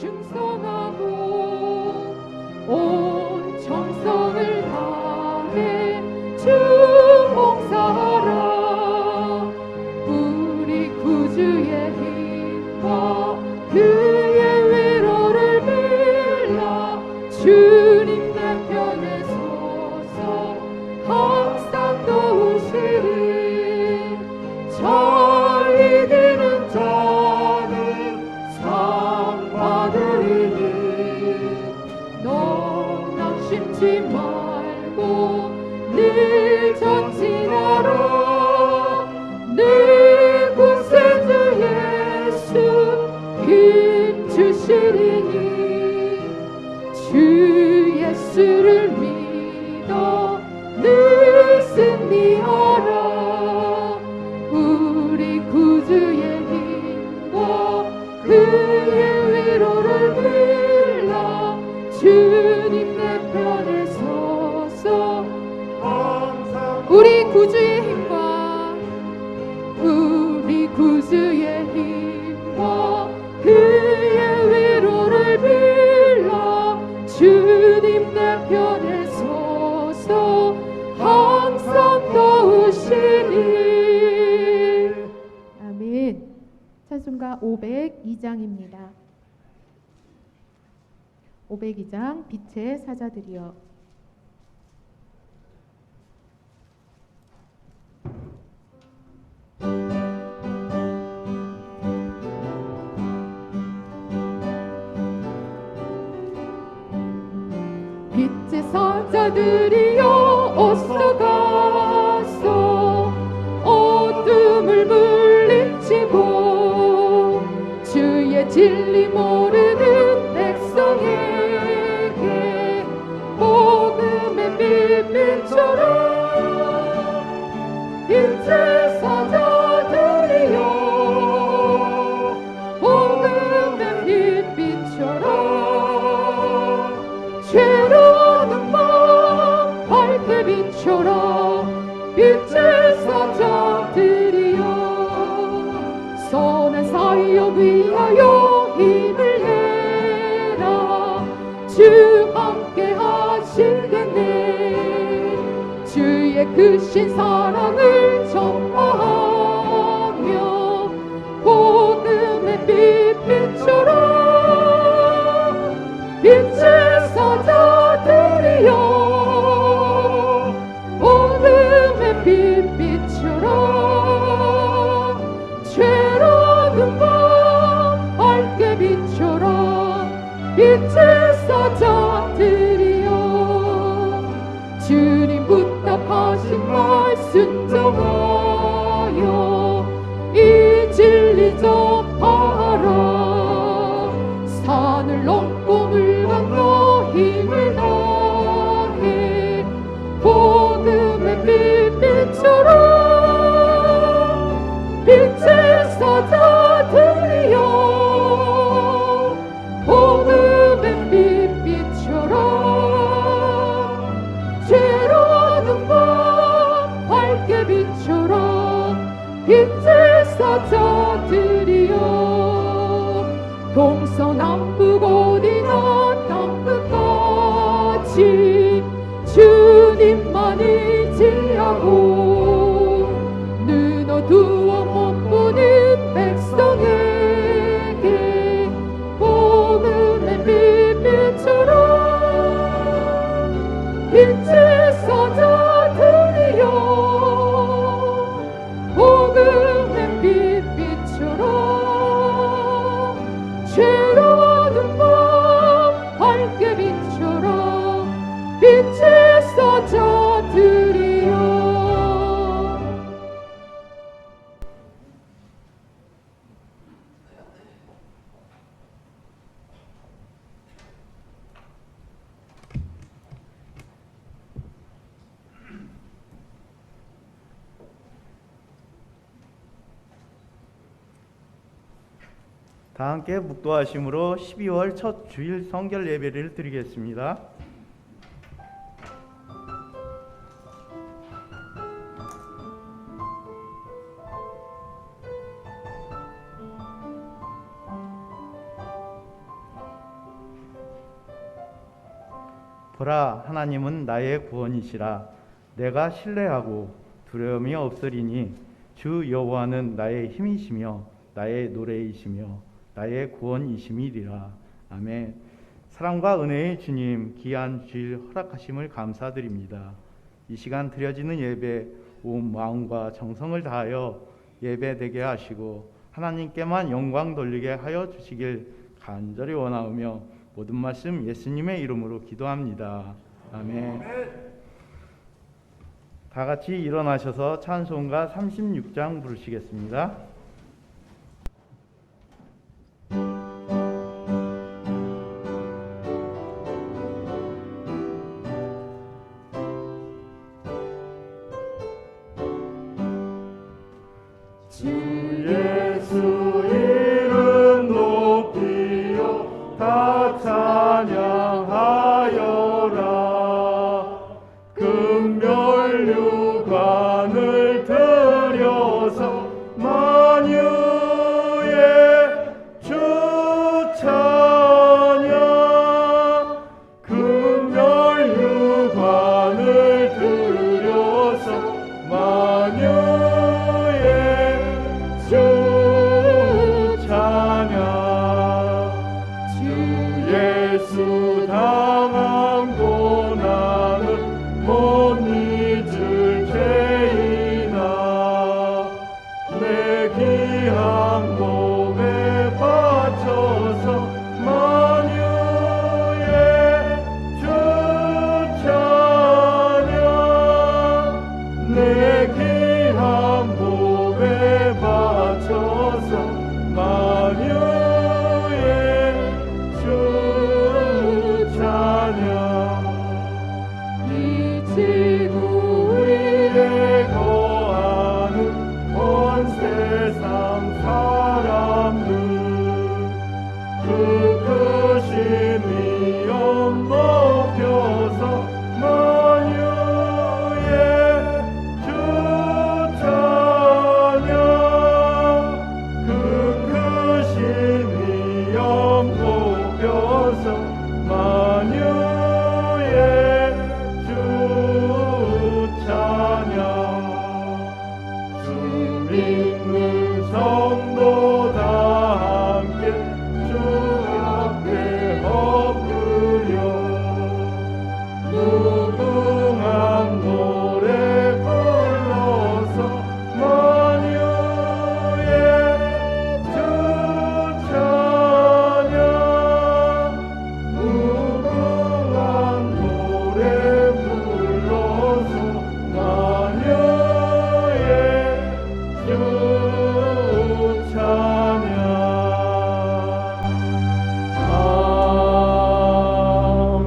충성하고 온 정성을 다해 주 봉사하라. 우리 구주의 힘과 그의 위로를 빌라. 주님 내 편에 서서 항상 도우시리. 잘 이기는 자는 상 받으리니 낙심치 말고 늘 전진하라. 내 구세주 예수 힘 주시리니 주 예수를 믿어 늘 승리하라. 우리 구주의 힘과 그의 위로를 빌라. 주님 내 편에 서서 우리 구주의 힘과 우리 구주의 힘과 그의 위로를 빌라. 주님 내 편에 서서 항상 도우시니. 아멘. 찬송가 502장입니다. 502장 빛의 사자들이여. 빛의 사자들이여 어서 가서 어둠을 물리치고 주의 진리 모르는 백성에게 복음의 빛빛처럼 빛의 사자들이여 복음의 빛빛처럼 죄로는 밤 밝게 비춰라. 빛의 사자들이여 선한 사역 위하여 힘을 내라. 주 함께 하시겠네. 주의 크신 사랑을 전파하며 복음의 빛빛처럼 빛의 사자들이여 복음의 빛빛처럼 죄로는 밤 밝게 비춰라. 빛의 사자들이여 주님 부탁하신 말 순종하여 이 진리 전파하라. 산을 넘고 물 건너 힘을 다해 복음의 빛빛처럼 빛의 사자들이여 복음의 빛빛처럼 죄로는 밤 밝게 비춰라. 빛의 사자들이여 동서남북 어디나 땅끝까지 주님만 의지하고 눈 어두워 못 보는 백성에게 복음의 빛빛처럼 빛의 사자들이여 복음의 빛빛처럼 죄로는 밤 밝게 비춰라. 빛의 사자들이여. 다 함께 묵도하심으로 12월 첫 주일 성결 예배를 드리겠습니다. 보라, 하나님은 나의 구원이시라. 내가 신뢰하고 두려움이 없으리니 주 여호와는 나의 힘이시며 나의 노래이시며 나의 구원이심이리라. 아멘. 사랑과 은혜의 주님, 귀한 주일 허락하심을 감사드립니다. 이 시간 드려지는 예배 온 마음과 정성을 다하여 예배되게 하시고 하나님께만 영광 돌리게 하여 주시길 간절히 원하오며 모든 말씀 예수님의 이름으로 기도합니다. 아멘. 다 같이 일어나셔서 찬송가 36장 부르시겠습니다. 주 예수 이름 높이요 다 찬양하여라. 금멸류관을 들여서 만유의 주 찬양. 금멸류관을 들여서 만유의 주 찬양. 주 예수 당한 고난을 못 잊을 죄이나 내 귀한 몸에 바쳐서 만유의 주 찬양. 내 귀한 몸에 바쳐서 만유의 주 찬양. 이 지구 위에 거하는 온 세상 사람들 그 크신 위엄 높여서 만유의 주 찬양. 그 크신 위엄 높여서 만유의 주 찬양. 주 믿는 성도 다 함께 주 앞에 엎드려 무궁한 노래 불러서 만유의 주 찬양. 무궁한 노래 불러서 만유의 주 찬양.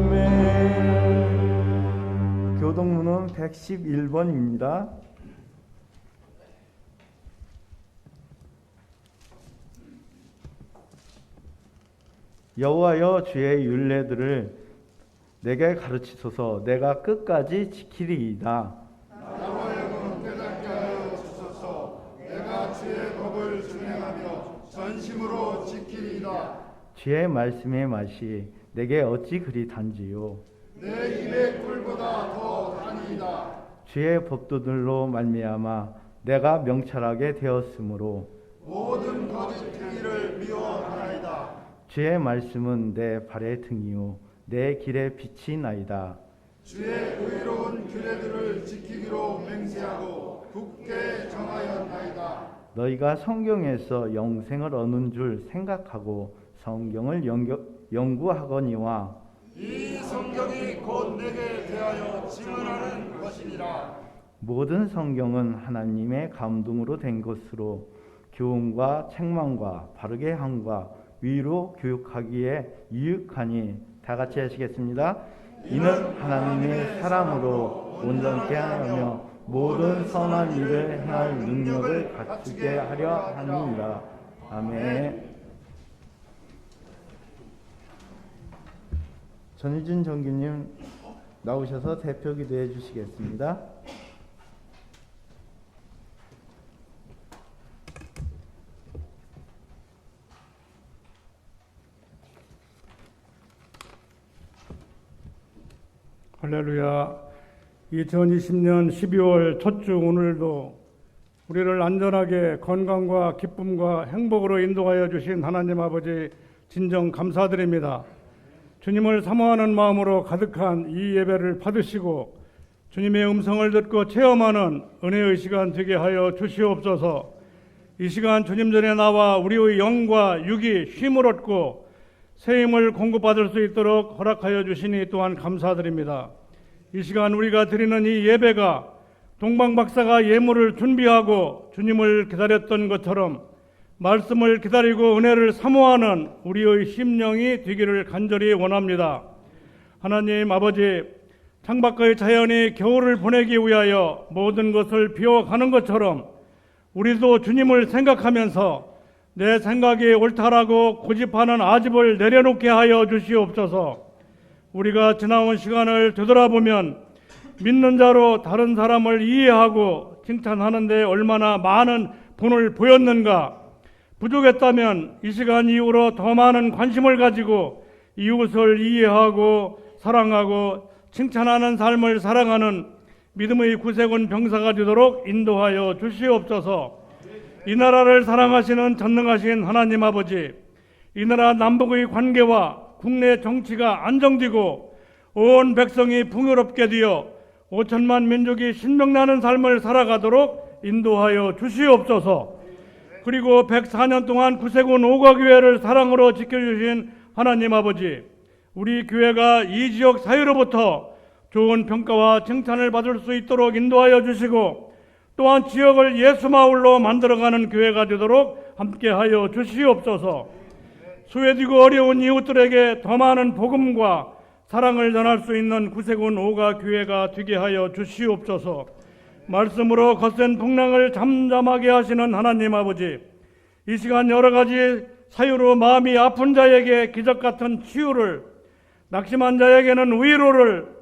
아멘. 교동문은 111번입니다. 여호와여, 주의 율례들을 내게 가르치소서. 내가 끝까지 지키리이다. 내가 주의 법을 준행하며 전심으로 지키리이다. 주의 말씀의 맛이 내게 어찌 그리 단지요. 내 입의 꿀보다 더 단이다. 주의 법도들로 말미암아 내가 명철하게 되었으므로 모든 거짓 행위를 미워하나이다. 주의 말씀은 내 발의 등이요 내 길의 빛이 나이다. 주의 의로운 규례들을 지키기로 맹세하고 굳게 정하였나이다. 너희가 성경에서 영생을 얻는 줄 생각하고 성경을 연구하거니와 이 성경이 곧 내게 대하여 증언하는 것이니라. 모든 성경은 하나님의 감동으로 된 것으로 교훈과 책망과 바르게 함과 위로 교육하기에 유익하니. 다 같이 하시겠습니다. 이는 하나님의 사람으로 온전케 하며 모든 선한 일을 행할 능력을 갖추게 하려 함이니라. 아멘. 전희준 정규님 나오셔서 대표 기도해 주시겠습니다. 할렐루야. 2020년 12월 첫 주 오늘도 우리를 안전하게 건강과 기쁨과 행복으로 인도하여 주신 하나님 아버지 진정 감사드립니다. 주님을 사모하는 마음으로 가득한 이 예배를 받으시고 주님의 음성을 듣고 체험하는 은혜의 시간 되게 하여 주시옵소서. 이 시간 주님 전에 나와 우리의 영과 육이 쉼을 얻고 새 힘을 공급받을 수 있도록 허락하여 주시니 또한 감사드립니다. 이 시간 우리가 드리는 이 예배가 동방박사가 예물을 준비하고 주님을 기다렸던 것처럼 말씀을 기다리고 은혜를 사모하는 우리의 심령이 되기를 간절히 원합니다. 하나님 아버지, 창밖의 자연이 겨울을 보내기 위하여 모든 것을 비워가는 것처럼 우리도 주님을 생각하면서 내 생각이 옳다라고 고집하는 아집을 내려놓게 하여 주시옵소서. 우리가 지나온 시간을 되돌아보면 믿는 자로 다른 사람을 이해하고 칭찬하는 데 얼마나 많은 본을 보였는가. 부족했다면 이 시간 이후로 더 많은 관심을 가지고 이웃을 이해하고 사랑하고 칭찬하는 삶을 살아가는 믿음의 구세군 병사가 되도록 인도하여 주시옵소서. 이 나라를 사랑하시는 전능하신 하나님 아버지, 이 나라 남북의 관계와 국내 정치가 안정되고 온 백성이 풍요롭게 되어 5천만 민족이 신명나는 삶을 살아가도록 인도하여 주시옵소서. 그리고 104년 동안 구세군 오가교회를 사랑으로 지켜주신 하나님 아버지, 우리 교회가 이 지역 사회로부터 좋은 평가와 칭찬을 받을 수 있도록 인도하여 주시고 또한 지역을 예수마을로 만들어가는 교회가 되도록 함께하여 주시옵소서. 소외되고 어려운 이웃들에게 더 많은 복음과 사랑을 전할 수 있는 구세군 오가 교회가 되게 하여 주시옵소서. 말씀으로 거센 풍랑을 잠잠하게 하시는 하나님 아버지, 이 시간 여러 가지 사유로 마음이 아픈 자에게 기적 같은 치유를, 낙심한 자에게는 위로를,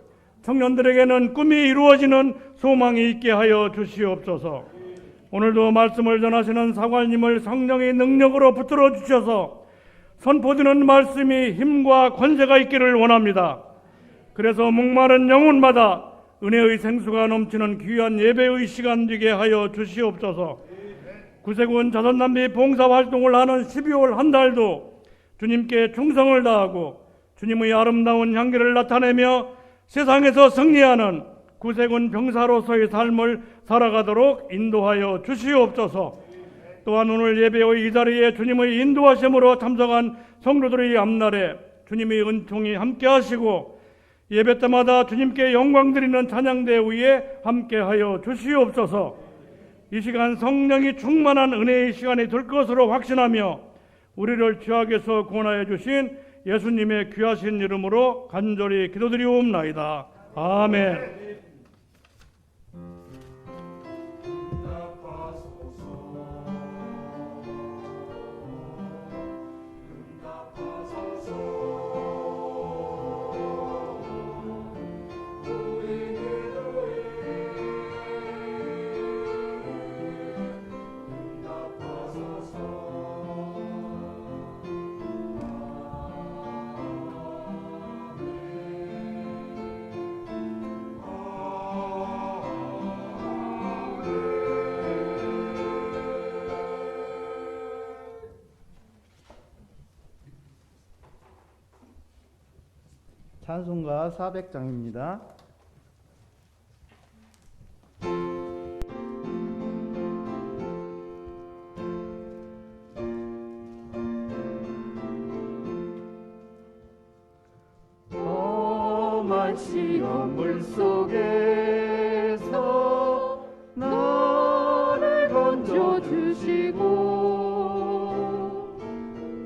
청년들에게는 꿈이 이루어지는 소망이 있게 하여 주시옵소서. 오늘도 말씀을 전하시는 사관님을 성령의 능력으로 붙들어 주셔서 선포되는 말씀이 힘과 권세가 있기를 원합니다. 그래서 목마른 영혼마다 은혜의 생수가 넘치는 귀한 예배의 시간 되게 하여 주시옵소서. 구세군 자선남비 봉사활동을 하는 12월 한 달도 주님께 충성을 다하고 주님의 아름다운 향기를 나타내며 세상에서 승리하는 구세군 병사로서의 삶을 살아가도록 인도하여 주시옵소서. 또한 오늘 예배의 이 자리에 주님의 인도하심으로 참석한 성도들의 앞날에 주님의 은총이 함께 하시고 예배 때마다 주님께 영광 드리는 찬양대 위에 함께하여 주시옵소서. 이 시간 성령이 충만한 은혜의 시간이 될 것으로 확신하며 우리를 죄악에서 구원하여 주신 예수님의 귀하신 이름으로 간절히 기도드리옵나이다. 아멘. 찬송가 400장입니다. 험한 시험 물속에서 나를 건져주시고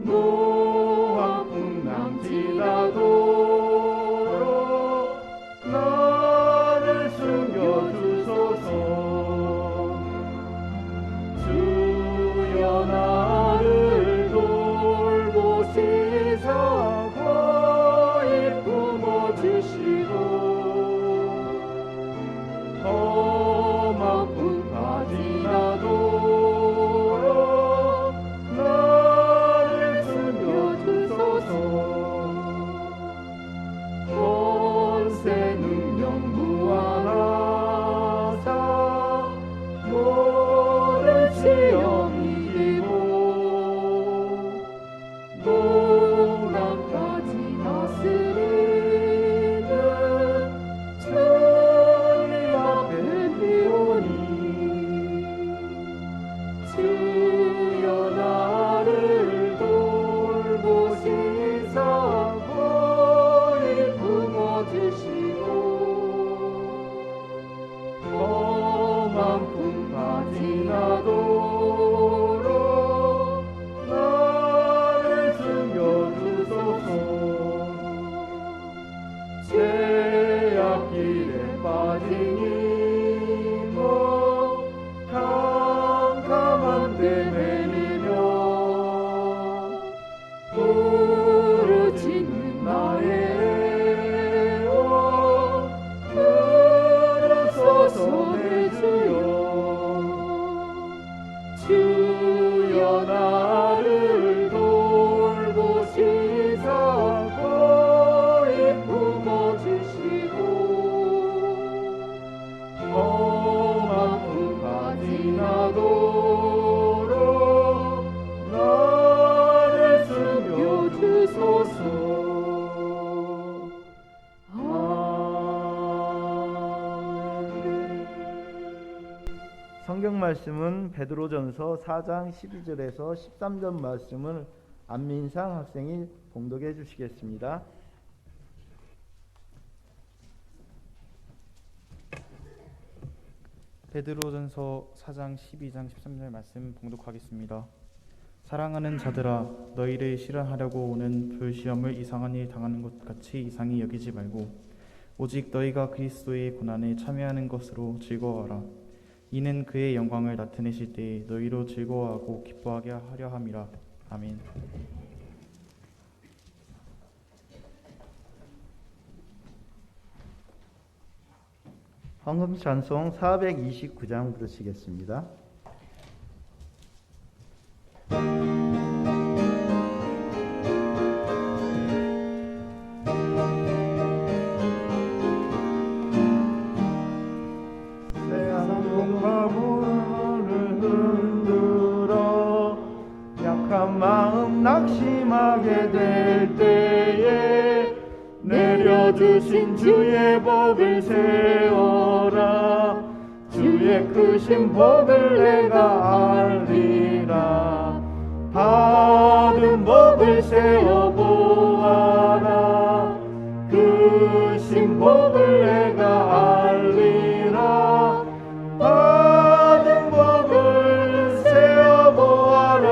노한 풍랑 지나도록 나를 숨겨주소서. 주여 나를 돌보시사 주시고 성경 말씀은 베드로전서 4장 12절에서 13절 말씀을 안민상 학생이 봉독해 주시겠습니다. 베드로전서 4장 12장 13절 말씀 봉독하겠습니다. 사랑하는 자들아, 너희를 실현하려고 오는 불시험을 이상한 일 당하는 것 같이 이상히 여기지 말고 오직 너희가 그리스도의 고난에 참여하는 것으로 즐거워하라. 이는 그의 영광을 나타내실 때 너희로 즐거워하고 기뻐하게 하려 함이라. 아멘. 헌금 찬송 429장 부르시겠습니다. 바람을 흔들어 약한 마음 낙심하게 될 때에 내려주신 주의 복을 세워라. 주의 크신 복을 내가 알리라. 받은 복을 세워보아라. 크신 복을 내가 알리라. 받은 복을 세워보아라.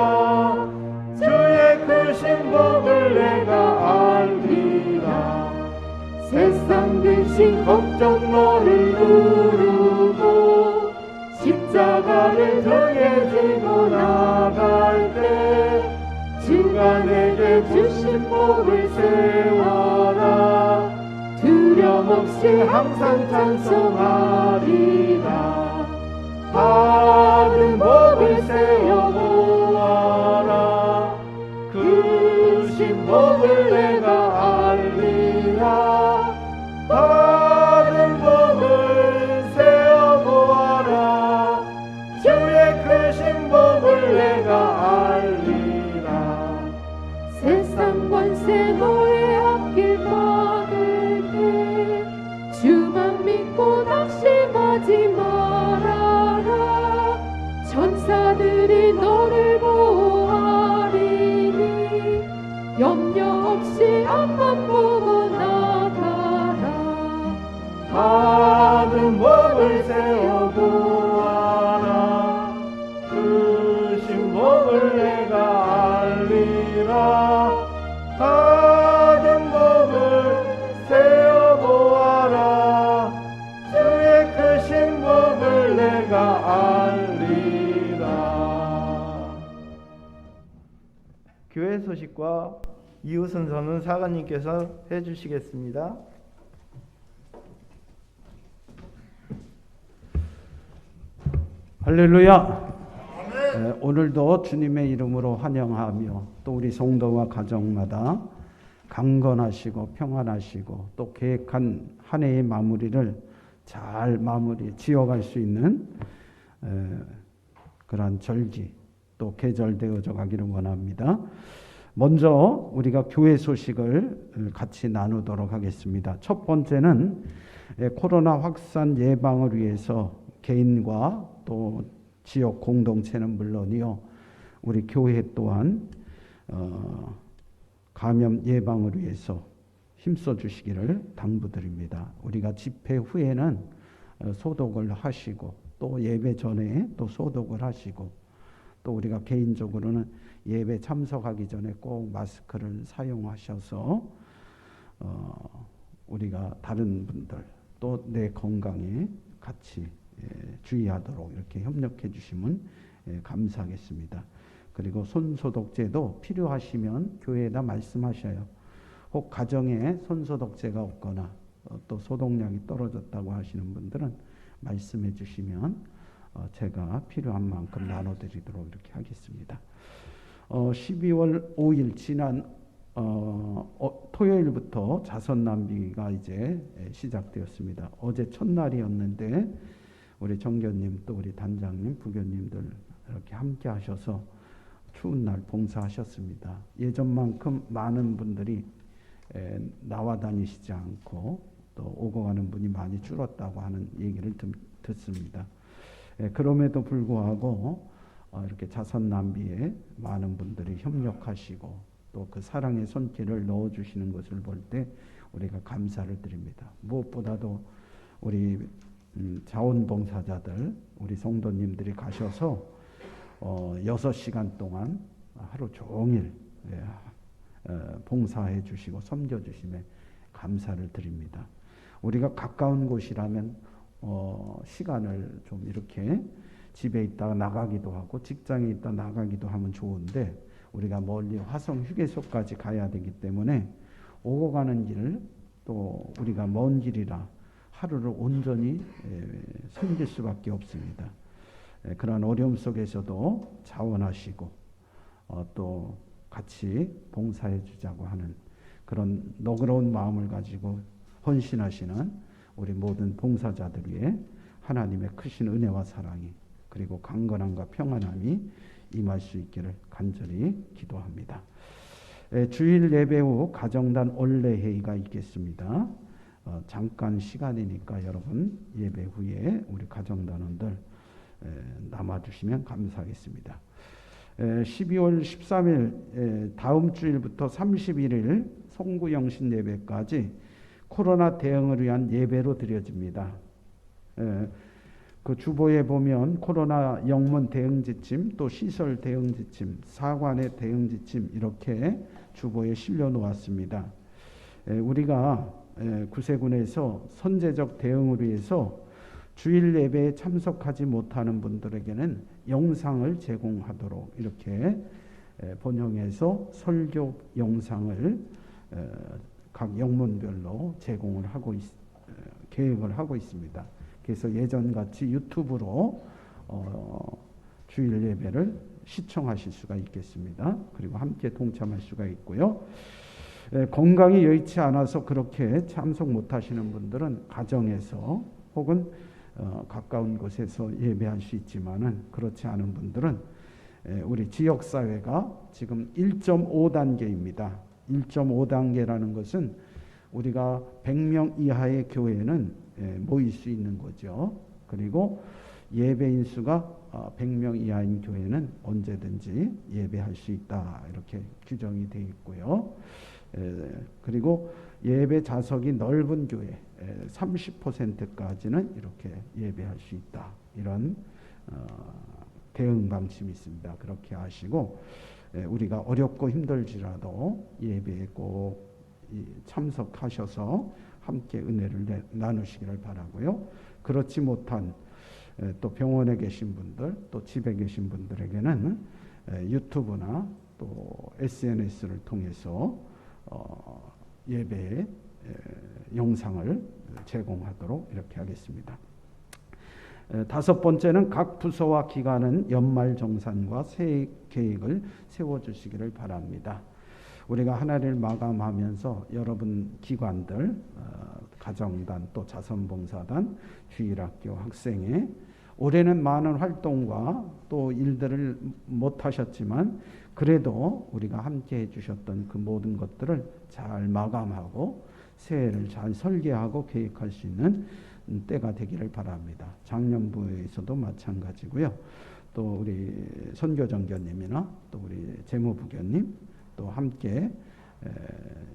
주의 크신 복을 내가 알리라. 세상 근심 걱정 너를 누르고 십자가를 등에 지고 나갈 때 주가 내게 주신 복을 세워라. 두려움 없이 항상 찬송하리라. 받은 복을 세워보아라. 크신 복을 내가 알리라. 받은 복을 세워보아라. 주의 크신 복을 내가 알리라. 세상 권세 너의 앞길 막을 때 주만 믿고 낙심하지 말아라. 천사들이 너를 보호하리니 염려 없이 앞만 보고 나가라. 받은 복을 세워보아라. 크신 복을 내가 알리라. 받은 복을 세워보아라. 주의 크신 복을 내가 알리라. 교회 소식과 이후 순서는 사관님께서 해주시겠습니다. 할렐루야. 오늘도 주님의 이름으로 환영하며 또 우리 성도와 가정마다 강건하시고 평안하시고 또 계획한 한 해의 마무리를 잘 지어갈 수 있는 그러한 절기 또 계절되어져 가기를 원합니다. 먼저 우리가 교회 소식을 같이 나누도록 하겠습니다. 첫 번째는 코로나 확산 예방을 위해서 개인과 또 지역 공동체는 물론이요, 우리 교회 또한 감염 예방을 위해서 힘써 주시기를 당부드립니다. 우리가 집회 후에는 소독을 하시고 또 예배 전에 또 소독을 하시고 또 우리가 개인적으로는 예배 참석하기 전에 꼭 마스크를 사용하셔서 우리가 다른 분들 또 내 건강에 같이 주의하도록 이렇게 협력해 주시면 감사하겠습니다. 그리고 손소독제도 필요하시면 교회에다 말씀하셔요. 혹 가정에 손소독제가 없거나 또 소독약이 떨어졌다고 하시는 분들은 말씀해 주시면 제가 필요한 만큼 나눠드리도록 이렇게 하겠습니다. 12월 5일 지난 토요일부터 자선 낭비가 이제 시작되었습니다. 어제 첫날이었는데 우리 정교님 또 우리 단장님, 부교님들 이렇게 함께 하셔서 추운 날 봉사하셨습니다. 예전만큼 많은 분들이 나와 다니시지 않고 또 오고 가는 분이 많이 줄었다고 하는 얘기를 듣습니다. 그럼에도 불구하고 이렇게 자선 낭비에 많은 분들이 협력하시고 또 그 사랑의 손길을 넣어주시는 것을 볼 때 우리가 감사를 드립니다. 무엇보다도 우리 자원봉사자들, 우리 성도님들이 가셔서 6시간 동안 하루 종일 봉사해 주시고 섬겨 주심에 감사를 드립니다. 우리가 가까운 곳이라면 시간을 좀 이렇게 집에 있다가 나가기도 하고 직장에 있다 나가기도 하면 좋은데 우리가 멀리 화성 휴게소까지 가야 되기 때문에 오고 가는 길 또 우리가 먼 길이라 하루를 온전히 섬길 수밖에 없습니다. 그런 어려움 속에서도 자원하시고 또 같이 봉사해 주자고 하는 그런 너그러운 마음을 가지고 헌신하시는 우리 모든 봉사자들 위해 하나님의 크신 은혜와 사랑이 그리고 강건함과 평안함이 임할 수 있기를 간절히 기도합니다. 주일 예배 후 가정단 원래 회의가 있겠습니다. 잠깐 시간이니까 여러분 예배 후에 우리 가정단원들 남아주시면 감사하겠습니다. 12월 13일 다음 주일부터 31일 송구영신 예배까지 코로나 대응을 위한 예배로 드려집니다. 그 주보에 보면 코로나 영문 대응 지침, 또 시설 대응 지침, 사관의 대응 지침 이렇게 주보에 실려 놓았습니다. 우리가 구세군에서 선제적 대응을 위해서 주일 예배에 참석하지 못하는 분들에게는 영상을 제공하도록 이렇게 번영해서 설교 영상을 각 영문별로 제공을 하고 계획을 하고 있습니다. 그래서 예전같이 유튜브로 주일 예배를 시청하실 수가 있겠습니다. 그리고 함께 동참할 수가 있고요. 건강이 여의치 않아서 그렇게 참석 못하시는 분들은 가정에서 혹은 가까운 곳에서 예배할 수 있지만은 그렇지 않은 분들은 우리 지역사회가 지금 1.5단계입니다. 1.5단계라는 것은 우리가 100명 이하의 교회는 모일 수 있는 거죠. 그리고 예배인 수가 100명 이하인 교회는 언제든지 예배할 수 있다. 이렇게 규정이 되어 있고요. 그리고 예배 좌석이 넓은 교회 30%까지는 이렇게 예배할 수 있다. 이런 대응 방침이 있습니다. 그렇게 하시고 우리가 어렵고 힘들지라도 예배에 꼭 참석하셔서 함께 은혜를 나누시기를 바라고요. 그렇지 못한 또 병원에 계신 분들, 또 집에 계신 분들에게는 유튜브나 또 SNS를 통해서 예배의 영상을 제공하도록 이렇게 하겠습니다. 다섯 번째는 각 부서와 기관은 연말 정산과 새해 계획을 세워주시기를 바랍니다. 우리가 한 해를 마감하면서 여러분 기관들, 가정단, 또 자선봉사단, 주일학교, 학생회 올해는 많은 활동과 또 일들을 못하셨지만 그래도 우리가 함께 해주셨던 그 모든 것들을 잘 마감하고 새해를 잘 설계하고 계획할 수 있는 때가 되기를 바랍니다. 작년부에서도 마찬가지고요. 또 우리 선교정교님이나 또 우리 재무부교님 또 함께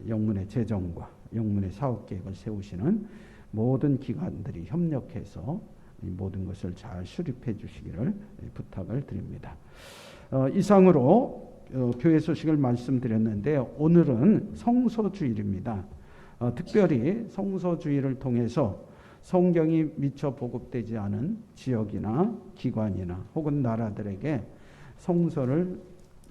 영문의 재정과 영문의 사업계획을 세우시는 모든 기관들이 협력해서 이 모든 것을 잘 수립해 주시기를 부탁을 드립니다. 이상으로 교회 소식을 말씀드렸는데 오늘은 성소주일입니다. 특별히 성소주일을 통해서 성경이 미처 보급되지 않은 지역이나 기관이나 혹은 나라들에게 성서를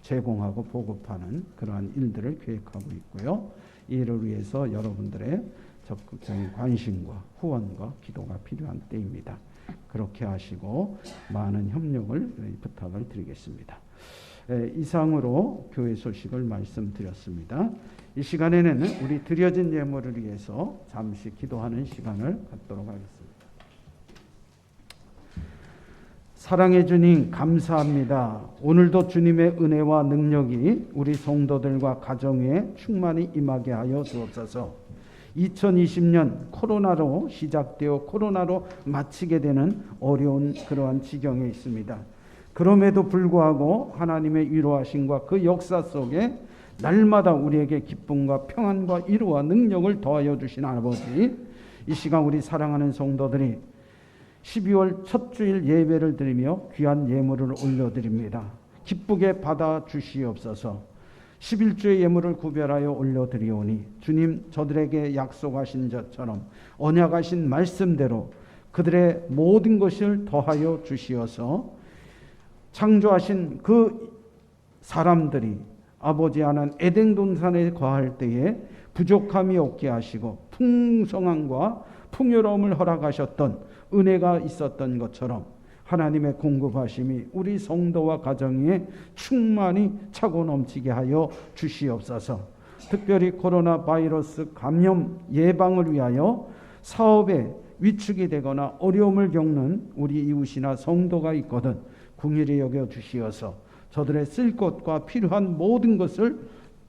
제공하고 보급하는 그러한 일들을 계획하고 있고요. 이를 위해서 여러분들의 적극적인 관심과 후원과 기도가 필요한 때입니다. 그렇게 하시고 많은 협력을 부탁을 드리겠습니다. 이상으로 교회 소식을 말씀드렸습니다. 이 시간에는 우리 드려진 예물을 위해서 잠시 기도하는 시간을 갖도록 하겠습니다. 사랑해 주님 감사합니다. 오늘도 주님의 은혜와 능력이 우리 성도들과 가정에 충만히 임하게 하여 주옵소서. 2020년 코로나로 시작되어 코로나로 마치게 되는 어려운 그러한 지경에 있습니다. 그럼에도 불구하고 하나님의 위로하심과 그 역사 속에 날마다 우리에게 기쁨과 평안과 위로와 능력을 더하여 주신 아버지, 이 시간 우리 사랑하는 성도들이 12월 첫 주일 예배를 드리며 귀한 예물을 올려드립니다. 기쁘게 받아 주시옵소서. 11주의 예물을 구별하여 올려드리오니 주님 저들에게 약속하신 것처럼 언약하신 말씀대로 그들의 모든 것을 더하여 주시어서 창조하신 그 사람들이 아버지 하나님 에덴 동산에 거할 때에 부족함이 없게 하시고 풍성함과 풍요로움을 허락하셨던 은혜가 있었던 것처럼 하나님의 공급하심이 우리 성도와 가정에 충만히 차고 넘치게 하여 주시옵소서. 특별히 코로나 바이러스 감염 예방을 위하여 사업에 위축이 되거나 어려움을 겪는 우리 이웃이나 성도가 있거든 긍휼히 여겨 주시어서 저들의 쓸 것과 필요한 모든 것을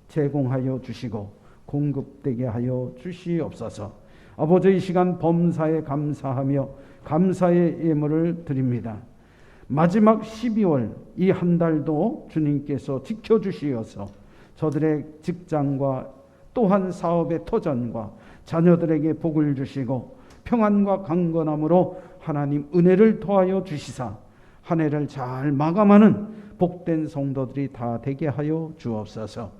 제공하여 주시고 공급되게 하여 주시옵소서. 아버지, 이 시간 범사에 감사하며 감사의 예물을 드립니다. 마지막 12월 이 한 달도 주님께서 지켜주시어서 저들의 직장과 또한 사업의 터전과 자녀들에게 복을 주시고 평안과 강건함으로 하나님 은혜를 더하여 주시사 한 해를 잘 마감하는 복된 성도들이 다 되게 하여 주옵소서.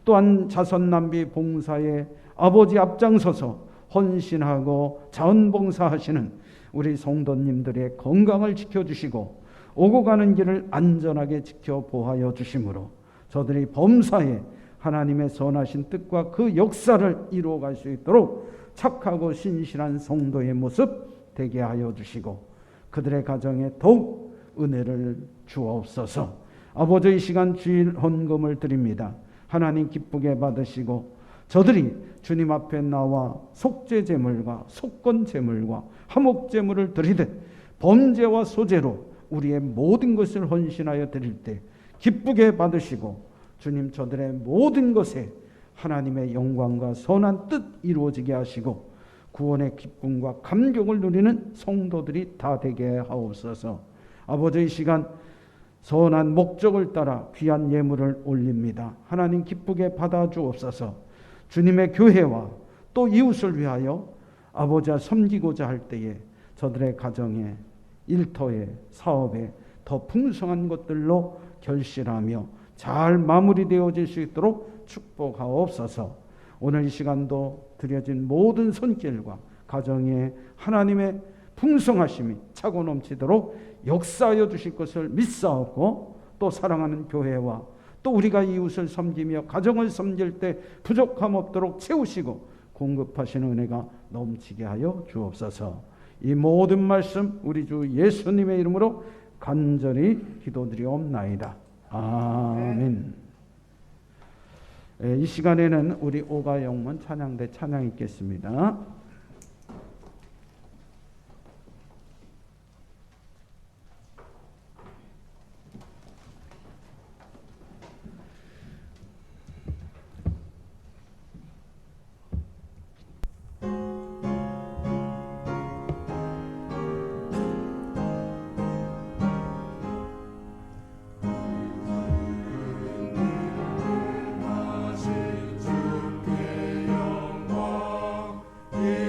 또한 자선남비 봉사에 아버지 앞장서서 헌신하고 자원봉사하시는 우리 성도님들의 건강을 지켜주시고 오고 가는 길을 안전하게 지켜보하여 주심으로 저들이 범사에 하나님의 선하신 뜻과 그 역사를 이루어갈 수 있도록 착하고 신실한 성도의 모습 되게 하여 주시고 그들의 가정에 더욱 은혜를 주옵소서. 아버지, 이 시간 주일 헌금을 드립니다. 하나님 기쁘게 받으시고 저들이 주님 앞에 나와 속죄 제물과 속건 제물과 화목 제물을 드리듯 범죄와 소재로 우리의 모든 것을 헌신하여 드릴 때 기쁘게 받으시고 주님 저들의 모든 것에 하나님의 영광과 선한 뜻 이루어지게 하시고 구원의 기쁨과 감격을 누리는 성도들이 다 되게 하옵소서. 아버지, 이 시간 선한 목적을 따라 귀한 예물을 올립니다. 하나님 기쁘게 받아주옵소서. 주님의 교회와 또 이웃을 위하여 아버지와 섬기고자 할 때에 저들의 가정에 일터에 사업에 더 풍성한 것들로 결실하며 잘 마무리되어질 수 있도록 축복하옵소서. 오늘 이 시간도 드려진 모든 손길과 가정에 하나님의 풍성하심이 차고 넘치도록 역사하여 주실 것을 믿사옵고 또 사랑하는 교회와 또 우리가 이웃을 섬기며 가정을 섬길 때 부족함 없도록 채우시고 공급하시는 은혜가 넘치게 하여 주옵소서. 이 모든 말씀 우리 주 예수님의 이름으로 간절히 기도드리옵나이다. 아멘. 이 시간에는 우리 오가영문 찬양대 찬양 있겠습니다. 이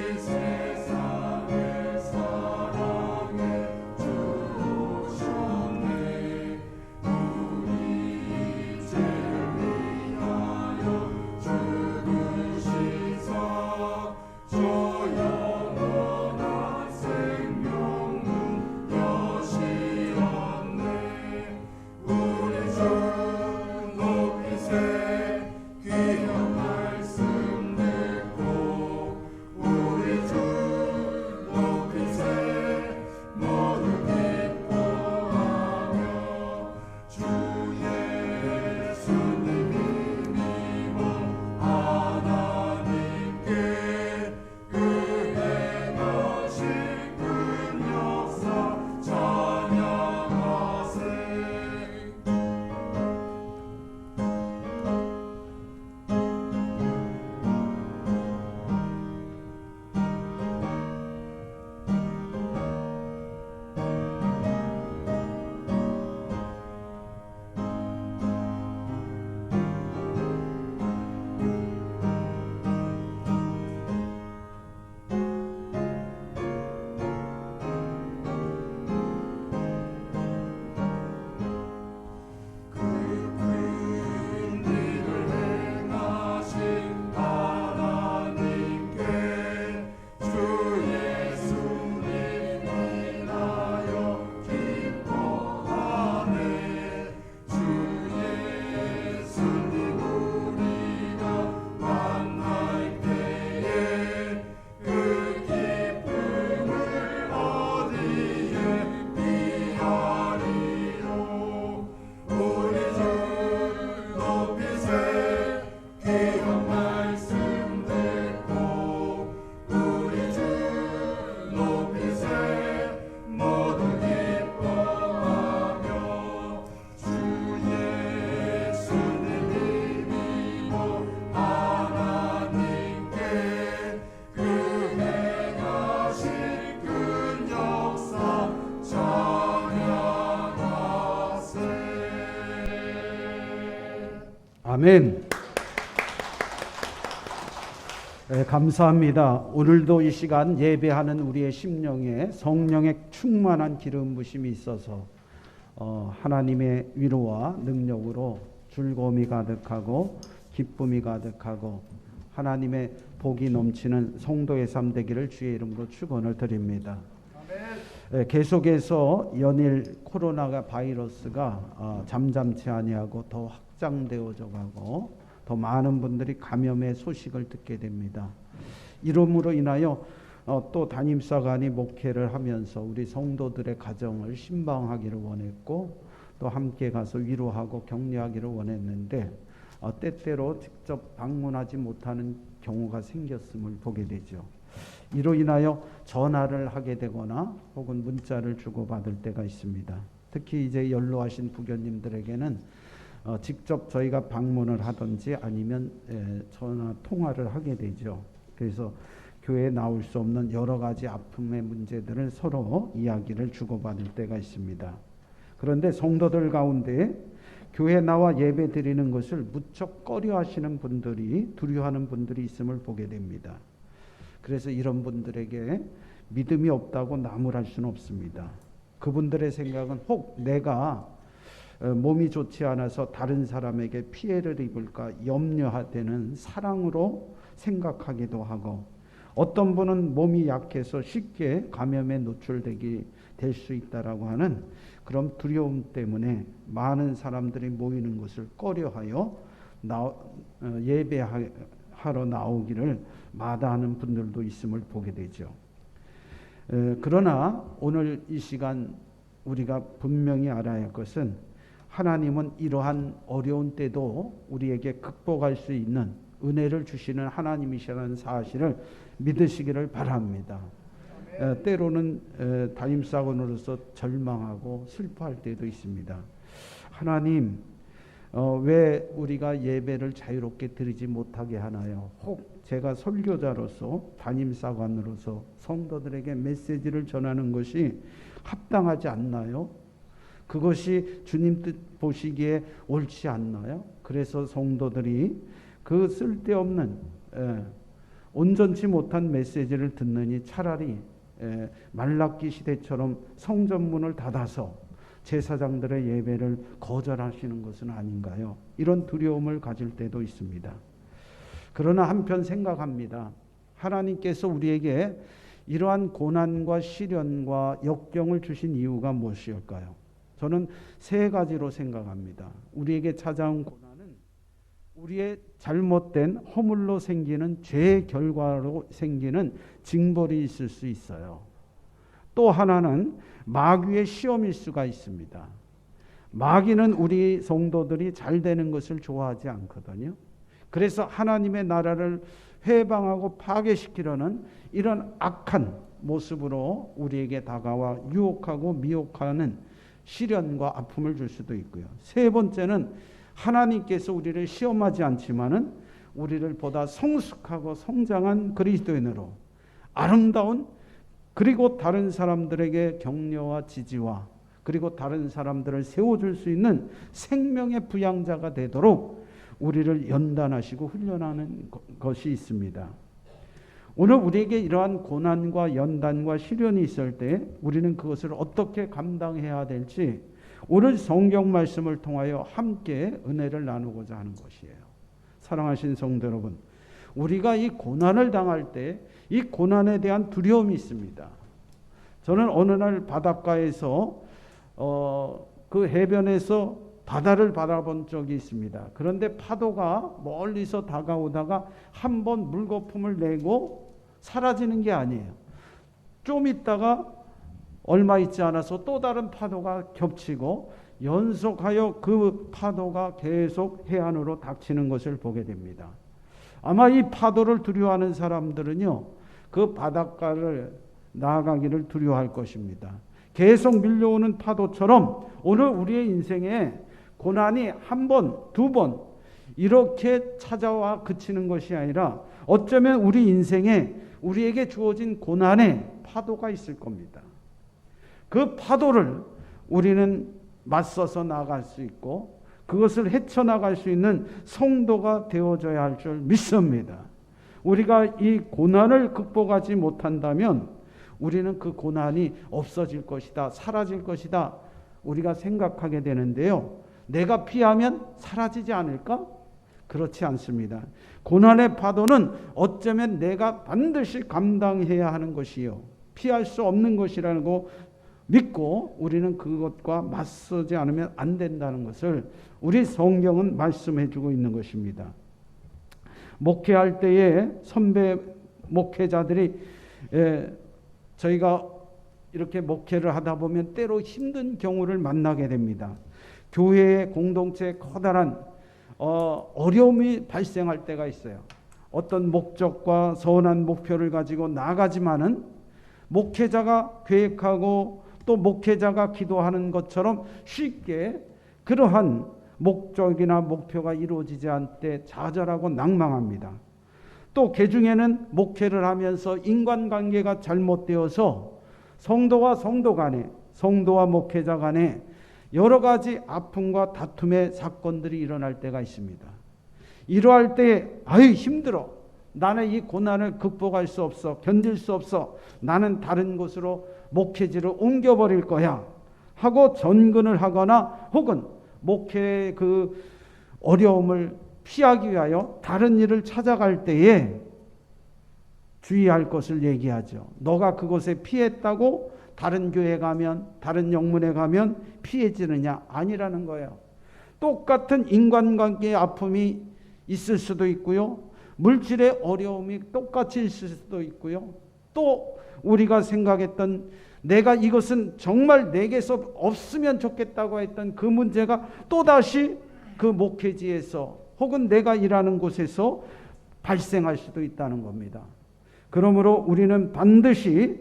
아멘. 네, 감사합니다. 오늘도 이 시간 예배하는 우리의 심령에 성령의 충만한 기름 부심이 있어서 하나님의 위로와 능력으로 즐거움이 가득하고 기쁨이 가득하고 하나님의 복이 넘치는 성도의 삶 되기를 주의 이름으로 축원을 드립니다. 계속해서 연일 코로나가 바이러스가 잠잠치 아니하고 더 확장되어져 가고 더 많은 분들이 감염의 소식을 듣게 됩니다. 이름으로 인하여 또 담임사관이 목회를 하면서 우리 성도들의 가정을 신방하기를 원했고 또 함께 가서 위로하고 격려하기를 원했는데 때때로 직접 방문하지 못하는 경우가 생겼음을 보게 되죠. 이로 인하여 전화를 하게 되거나 혹은 문자를 주고받을 때가 있습니다. 특히 이제 연로하신 부교님들에게는 직접 저희가 방문을 하든지 아니면 전화 통화를 하게 되죠. 그래서 교회에 나올 수 없는 여러 가지 아픔의 문제들을 서로 이야기를 주고받을 때가 있습니다. 그런데 성도들 가운데 교회에 나와 예배 드리는 것을 무척 꺼려하시는 분들이, 두려워하는 분들이 있음을 보게 됩니다. 그래서 이런 분들에게 믿음이 없다고 나무랄 수는 없습니다. 그분들의 생각은 혹 내가 몸이 좋지 않아서 다른 사람에게 피해를 입을까 염려하되는 사랑으로 생각하기도 하고, 어떤 분은 몸이 약해서 쉽게 감염에 노출되게 될 수 있다라고 하는 그런 두려움 때문에 많은 사람들이 모이는 것을 꺼려하여 예배하러 나오기를 마다하는 분들도 있음을 보게 되죠. 그러나 오늘 이 시간 우리가 분명히 알아야 할 것은 하나님은 이러한 어려운 때도 우리에게 극복할 수 있는 은혜를 주시는 하나님이시라는 사실을 믿으시기를 바랍니다. 때로는 담임사관으로서 절망하고 슬퍼할 때도 있습니다. 하나님, 왜 우리가 예배를 자유롭게 드리지 못하게 하나요? 혹 제가 설교자로서 담임사관으로서 성도들에게 메시지를 전하는 것이 합당하지 않나요? 그것이 주님 뜻 보시기에 옳지 않나요? 그래서 성도들이 그 쓸데없는 온전치 못한 메시지를 듣느니 차라리 말라기 시대처럼 성전문을 닫아서 제사장들의 예배를 거절하시는 것은 아닌가요? 이런 두려움을 가질 때도 있습니다. 그러나 한편 생각합니다. 하나님께서 우리에게 이러한 고난과 시련과 역경을 주신 이유가 무엇일까요? 저는 세 가지로 생각합니다. 우리에게 찾아온 고난은 우리의 잘못된 허물로 생기는 죄의 결과로 생기는 징벌이 있을 수 있어요. 또 하나는 마귀의 시험일 수가 있습니다. 마귀는 우리 성도들이 잘 되는 것을 좋아하지 않거든요. 그래서 하나님의 나라를 회방하고 파괴시키려는 이런 악한 모습으로 우리에게 다가와 유혹하고 미혹하는 시련과 아픔을 줄 수도 있고요. 세 번째는 하나님께서 우리를 시험하지 않지만은 우리를 보다 성숙하고 성장한 그리스도인으로 아름다운, 그리고 다른 사람들에게 격려와 지지와 그리고 다른 사람들을 세워줄 수 있는 생명의 부양자가 되도록 우리를 연단하시고 훈련하는 것이 있습니다. 오늘 우리에게 이러한 고난과 연단과 시련이 있을 때 우리는 그것을 어떻게 감당해야 될지 오늘 성경 말씀을 통하여 함께 은혜를 나누고자 하는 것이에요. 사랑하신 성도 여러분, 우리가 이 고난을 당할 때 이 고난에 대한 두려움이 있습니다. 저는 어느 날 바닷가에서 그 해변에서 바다를 바라본 적이 있습니다. 그런데 파도가 멀리서 다가오다가 한번 물거품을 내고 사라지는 게 아니에요. 좀 있다가 얼마 있지 않아서 또 다른 파도가 겹치고 연속하여 그 파도가 계속 해안으로 닥치는 것을 보게 됩니다. 아마 이 파도를 두려워하는 사람들은요, 그 바닷가를 나아가기를 두려워할 것입니다. 계속 밀려오는 파도처럼 오늘 우리의 인생에 고난이 한 번, 두 번 이렇게 찾아와 그치는 것이 아니라 어쩌면 우리 인생에 우리에게 주어진 고난의 파도가 있을 겁니다. 그 파도를 우리는 맞서서 나아갈 수 있고 그것을 헤쳐나갈 수 있는 성도가 되어져야 할 줄 믿습니다. 우리가 이 고난을 극복하지 못한다면 우리는 그 고난이 없어질 것이다, 사라질 것이다, 우리가 생각하게 되는데요. 내가 피하면 사라지지 않을까? 그렇지 않습니다. 고난의 파도는 어쩌면 내가 반드시 감당해야 하는 것이요, 피할 수 없는 것이라고 믿고 우리는 그것과 맞서지 않으면 안 된다는 것을 우리 성경은 말씀해 주고 있는 것입니다. 목회할 때에 선배 목회자들이 저희가 이렇게 목회를 하다 보면 때로 힘든 경우를 만나게 됩니다. 교회의 공동체에 커다란 어려움이 발생할 때가 있어요. 어떤 목적과 선한 목표를 가지고 나가지만은 목회자가 계획하고 또 목회자가 기도하는 것처럼 쉽게 그러한 목적이나 목표가 이루어지지 않을 때 좌절하고 낭망합니다. 또 개중에는 목회를 하면서 인간관계가 잘못되어서 성도와 성도 간에, 성도와 목회자 간에 여러 가지 아픔과 다툼의 사건들이 일어날 때가 있습니다. 이러할 때 아유 힘들어, 나는 이 고난을 극복할 수 없어, 견딜 수 없어, 나는 다른 곳으로 목회지를 옮겨버릴 거야 하고 전근을 하거나 혹은 목회의 그 어려움을 피하기 위하여 다른 일을 찾아갈 때에 주의할 것을 얘기하죠. 너가 그곳에 피했다고 다른 교회 가면, 다른 영문에 가면 피해지느냐? 아니라는 거예요. 똑같은 인간관계의 아픔이 있을 수도 있고요, 물질의 어려움이 똑같이 있을 수도 있고요, 또 우리가 생각했던 내가 이것은 정말 내게서 없으면 좋겠다고 했던 그 문제가 또다시 그 목회지에서 혹은 내가 일하는 곳에서 발생할 수도 있다는 겁니다. 그러므로 우리는 반드시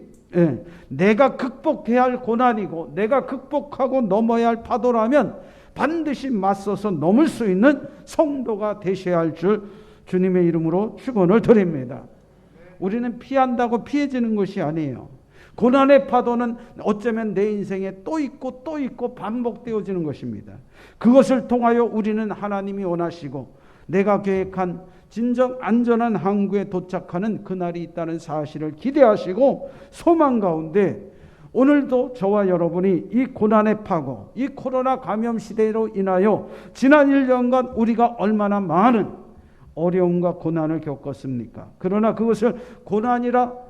내가 극복해야 할 고난이고 내가 극복하고 넘어야 할 파도라면 반드시 맞서서 넘을 수 있는 성도가 되셔야 할 줄 주님의 이름으로 축원을 드립니다. 우리는 피한다고 피해지는 것이 아니에요. 고난의 파도는 어쩌면 내 인생에 또 있고 또 있고 반복되어지는 것입니다. 그것을 통하여 우리는 하나님이 원하시고 내가 계획한 진정 안전한 항구에 도착하는 그날이 있다는 사실을 기대하시고 소망 가운데 오늘도 저와 여러분이 이 고난의 파고, 이 코로나 감염 시대로 인하여 지난 1년간 우리가 얼마나 많은 어려움과 고난을 겪었습니까? 그러나 그것을 고난이라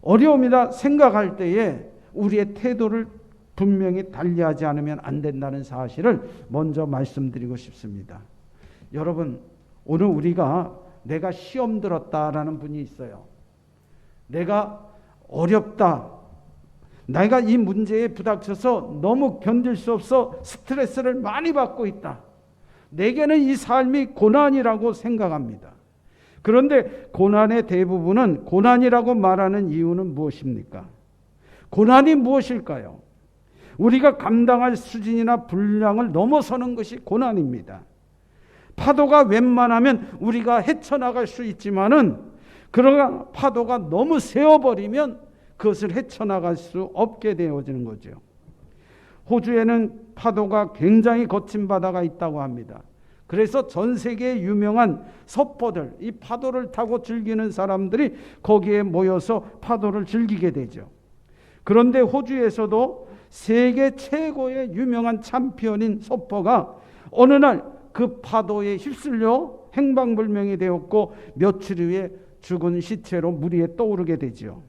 어려움이라 생각할 때에 우리의 태도를 분명히 달리하지 않으면 안 된다는 사실을 먼저 말씀드리고 싶습니다. 여러분, 오늘 우리가 내가 시험 들었다라는 분이 있어요. 내가 어렵다, 내가 이 문제에 부닥쳐서 너무 견딜 수 없어 스트레스를 많이 받고 있다, 내게는 이 삶이 고난이라고 생각합니다. 그런데 고난의 대부분은 고난이라고 말하는 이유는 무엇입니까? 고난이 무엇일까요? 우리가 감당할 수준이나 분량을 넘어서는 것이 고난입니다. 파도가 웬만하면 우리가 헤쳐나갈 수 있지만은 그러나 파도가 너무 세어버리면 그것을 헤쳐나갈 수 없게 되어지는 거죠. 호주에는 파도가 굉장히 거친 바다가 있다고 합니다. 그래서 전 세계의 유명한 섭보들, 이 파도를 타고 즐기는 사람들이 거기에 모여서 파도를 즐기게 되죠. 그런데 호주에서도 세계 최고의 유명한 챔피언인 섭보가 어느 날 그 파도에 휩쓸려 행방불명이 되었고 며칠 후에 죽은 시체로 물 위에 떠오르게 되죠.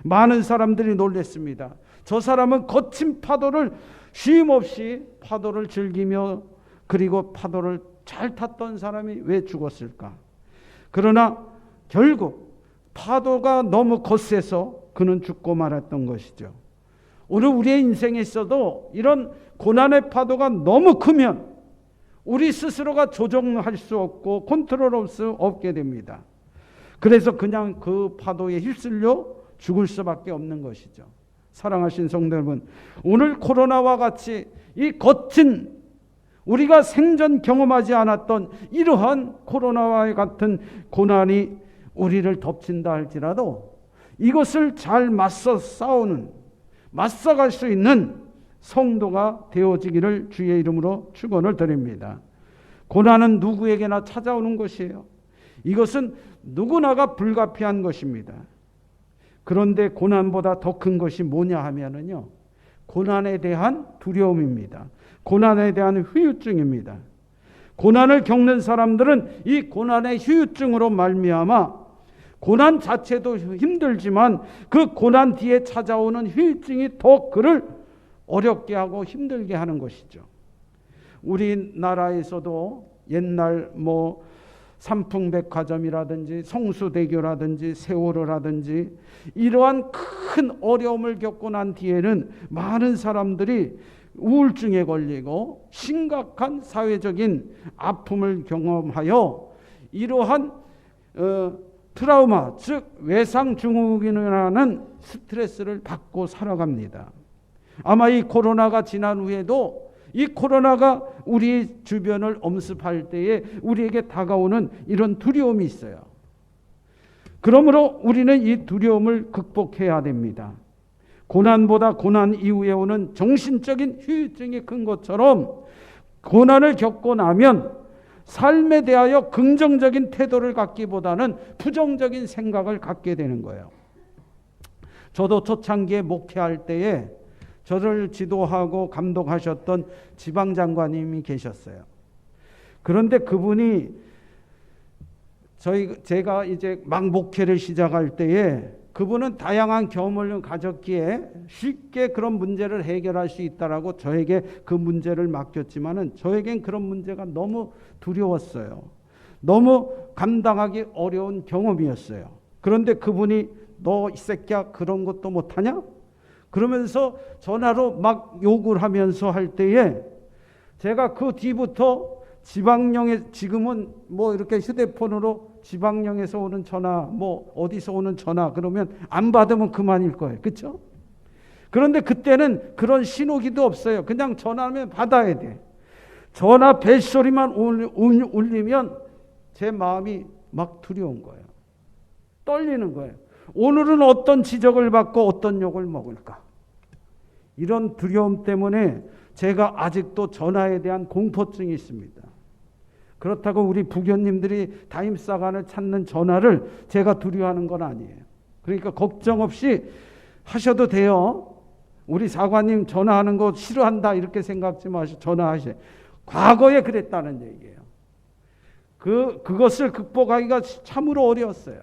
많은 사람들이 놀랐습니다. 저 사람은 거친 파도를 쉼없이 파도를 즐기며 그리고 파도를 잘 탔던 사람이 왜 죽었을까? 그러나 결국 파도가 너무 거세서 그는 죽고 말았던 것이죠. 오늘 우리의 인생에 있어도 이런 고난의 파도가 너무 크면 우리 스스로가 조정할 수 없고 컨트롤할 수 없게 됩니다. 그래서 그냥 그 파도에 휩쓸려 죽을 수밖에 없는 것이죠. 사랑하신 성도 여러분, 오늘 코로나와 같이 이 거친 우리가 생전 경험하지 않았던 이러한 코로나와 같은 고난이 우리를 덮친다 할지라도 이것을 잘 맞서 싸우는, 맞서갈 수 있는 성도가 되어지기를 주의 이름으로 축원을 드립니다. 고난은 누구에게나 찾아오는 것이에요. 이것은 누구나가 불가피한 것입니다. 그런데 고난보다 더 큰 것이 뭐냐 하면은요, 고난에 대한 두려움입니다. 고난에 대한 후유증입니다. 고난을 겪는 사람들은 이 고난의 후유증으로 말미암아 고난 자체도 힘들지만 그 고난 뒤에 찾아오는 후유증이 더 그를 어렵게 하고 힘들게 하는 것이죠. 우리나라에서도 옛날 삼풍백화점이라든지 성수대교라든지 세월호라든지 이러한 큰 어려움을 겪고 난 뒤에는 많은 사람들이 우울증에 걸리고 심각한 사회적인 아픔을 경험하여 이러한 트라우마, 즉 외상증후군이라는 스트레스를 받고 살아갑니다. 아마 이 코로나가 지난 후에도 이 코로나가 우리 주변을 엄습할 때에 우리에게 다가오는 이런 두려움이 있어요. 그러므로 우리는 이 두려움을 극복해야 됩니다. 고난보다 고난 이후에 오는 정신적인 후유증이 큰 것처럼 고난을 겪고 나면 삶에 대하여 긍정적인 태도를 갖기보다는 부정적인 생각을 갖게 되는 거예요. 저도 초창기에 목회할 때에 저를 지도하고 감독하셨던 지방장관님이 계셨어요. 그런데 그분이 제가 이제 막 목회를 시작할 때에 그분은 다양한 경험을 가졌기에 쉽게 그런 문제를 해결할 수 있다라고 저에게 그 문제를 맡겼지만은 저에겐 그런 문제가 너무 두려웠어요. 너무 감당하기 어려운 경험이었어요. 그런데 그분이 너 이 새끼야 그런 것도 못하냐? 그러면서 전화로 막 욕을 하면서 할 때에 제가 그 뒤부터 지방령에 지금은 이렇게 휴대폰으로 지방령에서 오는 전화 어디서 오는 전화 그러면 안 받으면 그만일 거예요. 그렇죠? 그런데 그때는 그런 신호기도 없어요. 그냥 전화하면 받아야 돼. 전화 벨소리만 울리면 제 마음이 막 두려운 거예요. 떨리는 거예요. 오늘은 어떤 지적을 받고 어떤 욕을 먹을까? 이런 두려움 때문에 제가 아직도 전화에 대한 공포증이 있습니다. 그렇다고 우리 부교님들이 담임사관을 찾는 전화를 제가 두려워하는 건 아니에요. 그러니까 걱정 없이 하셔도 돼요. 우리 사관님 전화하는 거 싫어한다 이렇게 생각하지 마시고 전화하세요. 과거에 그랬다는 얘기예요. 그것을 극복하기가 참으로 어려웠어요.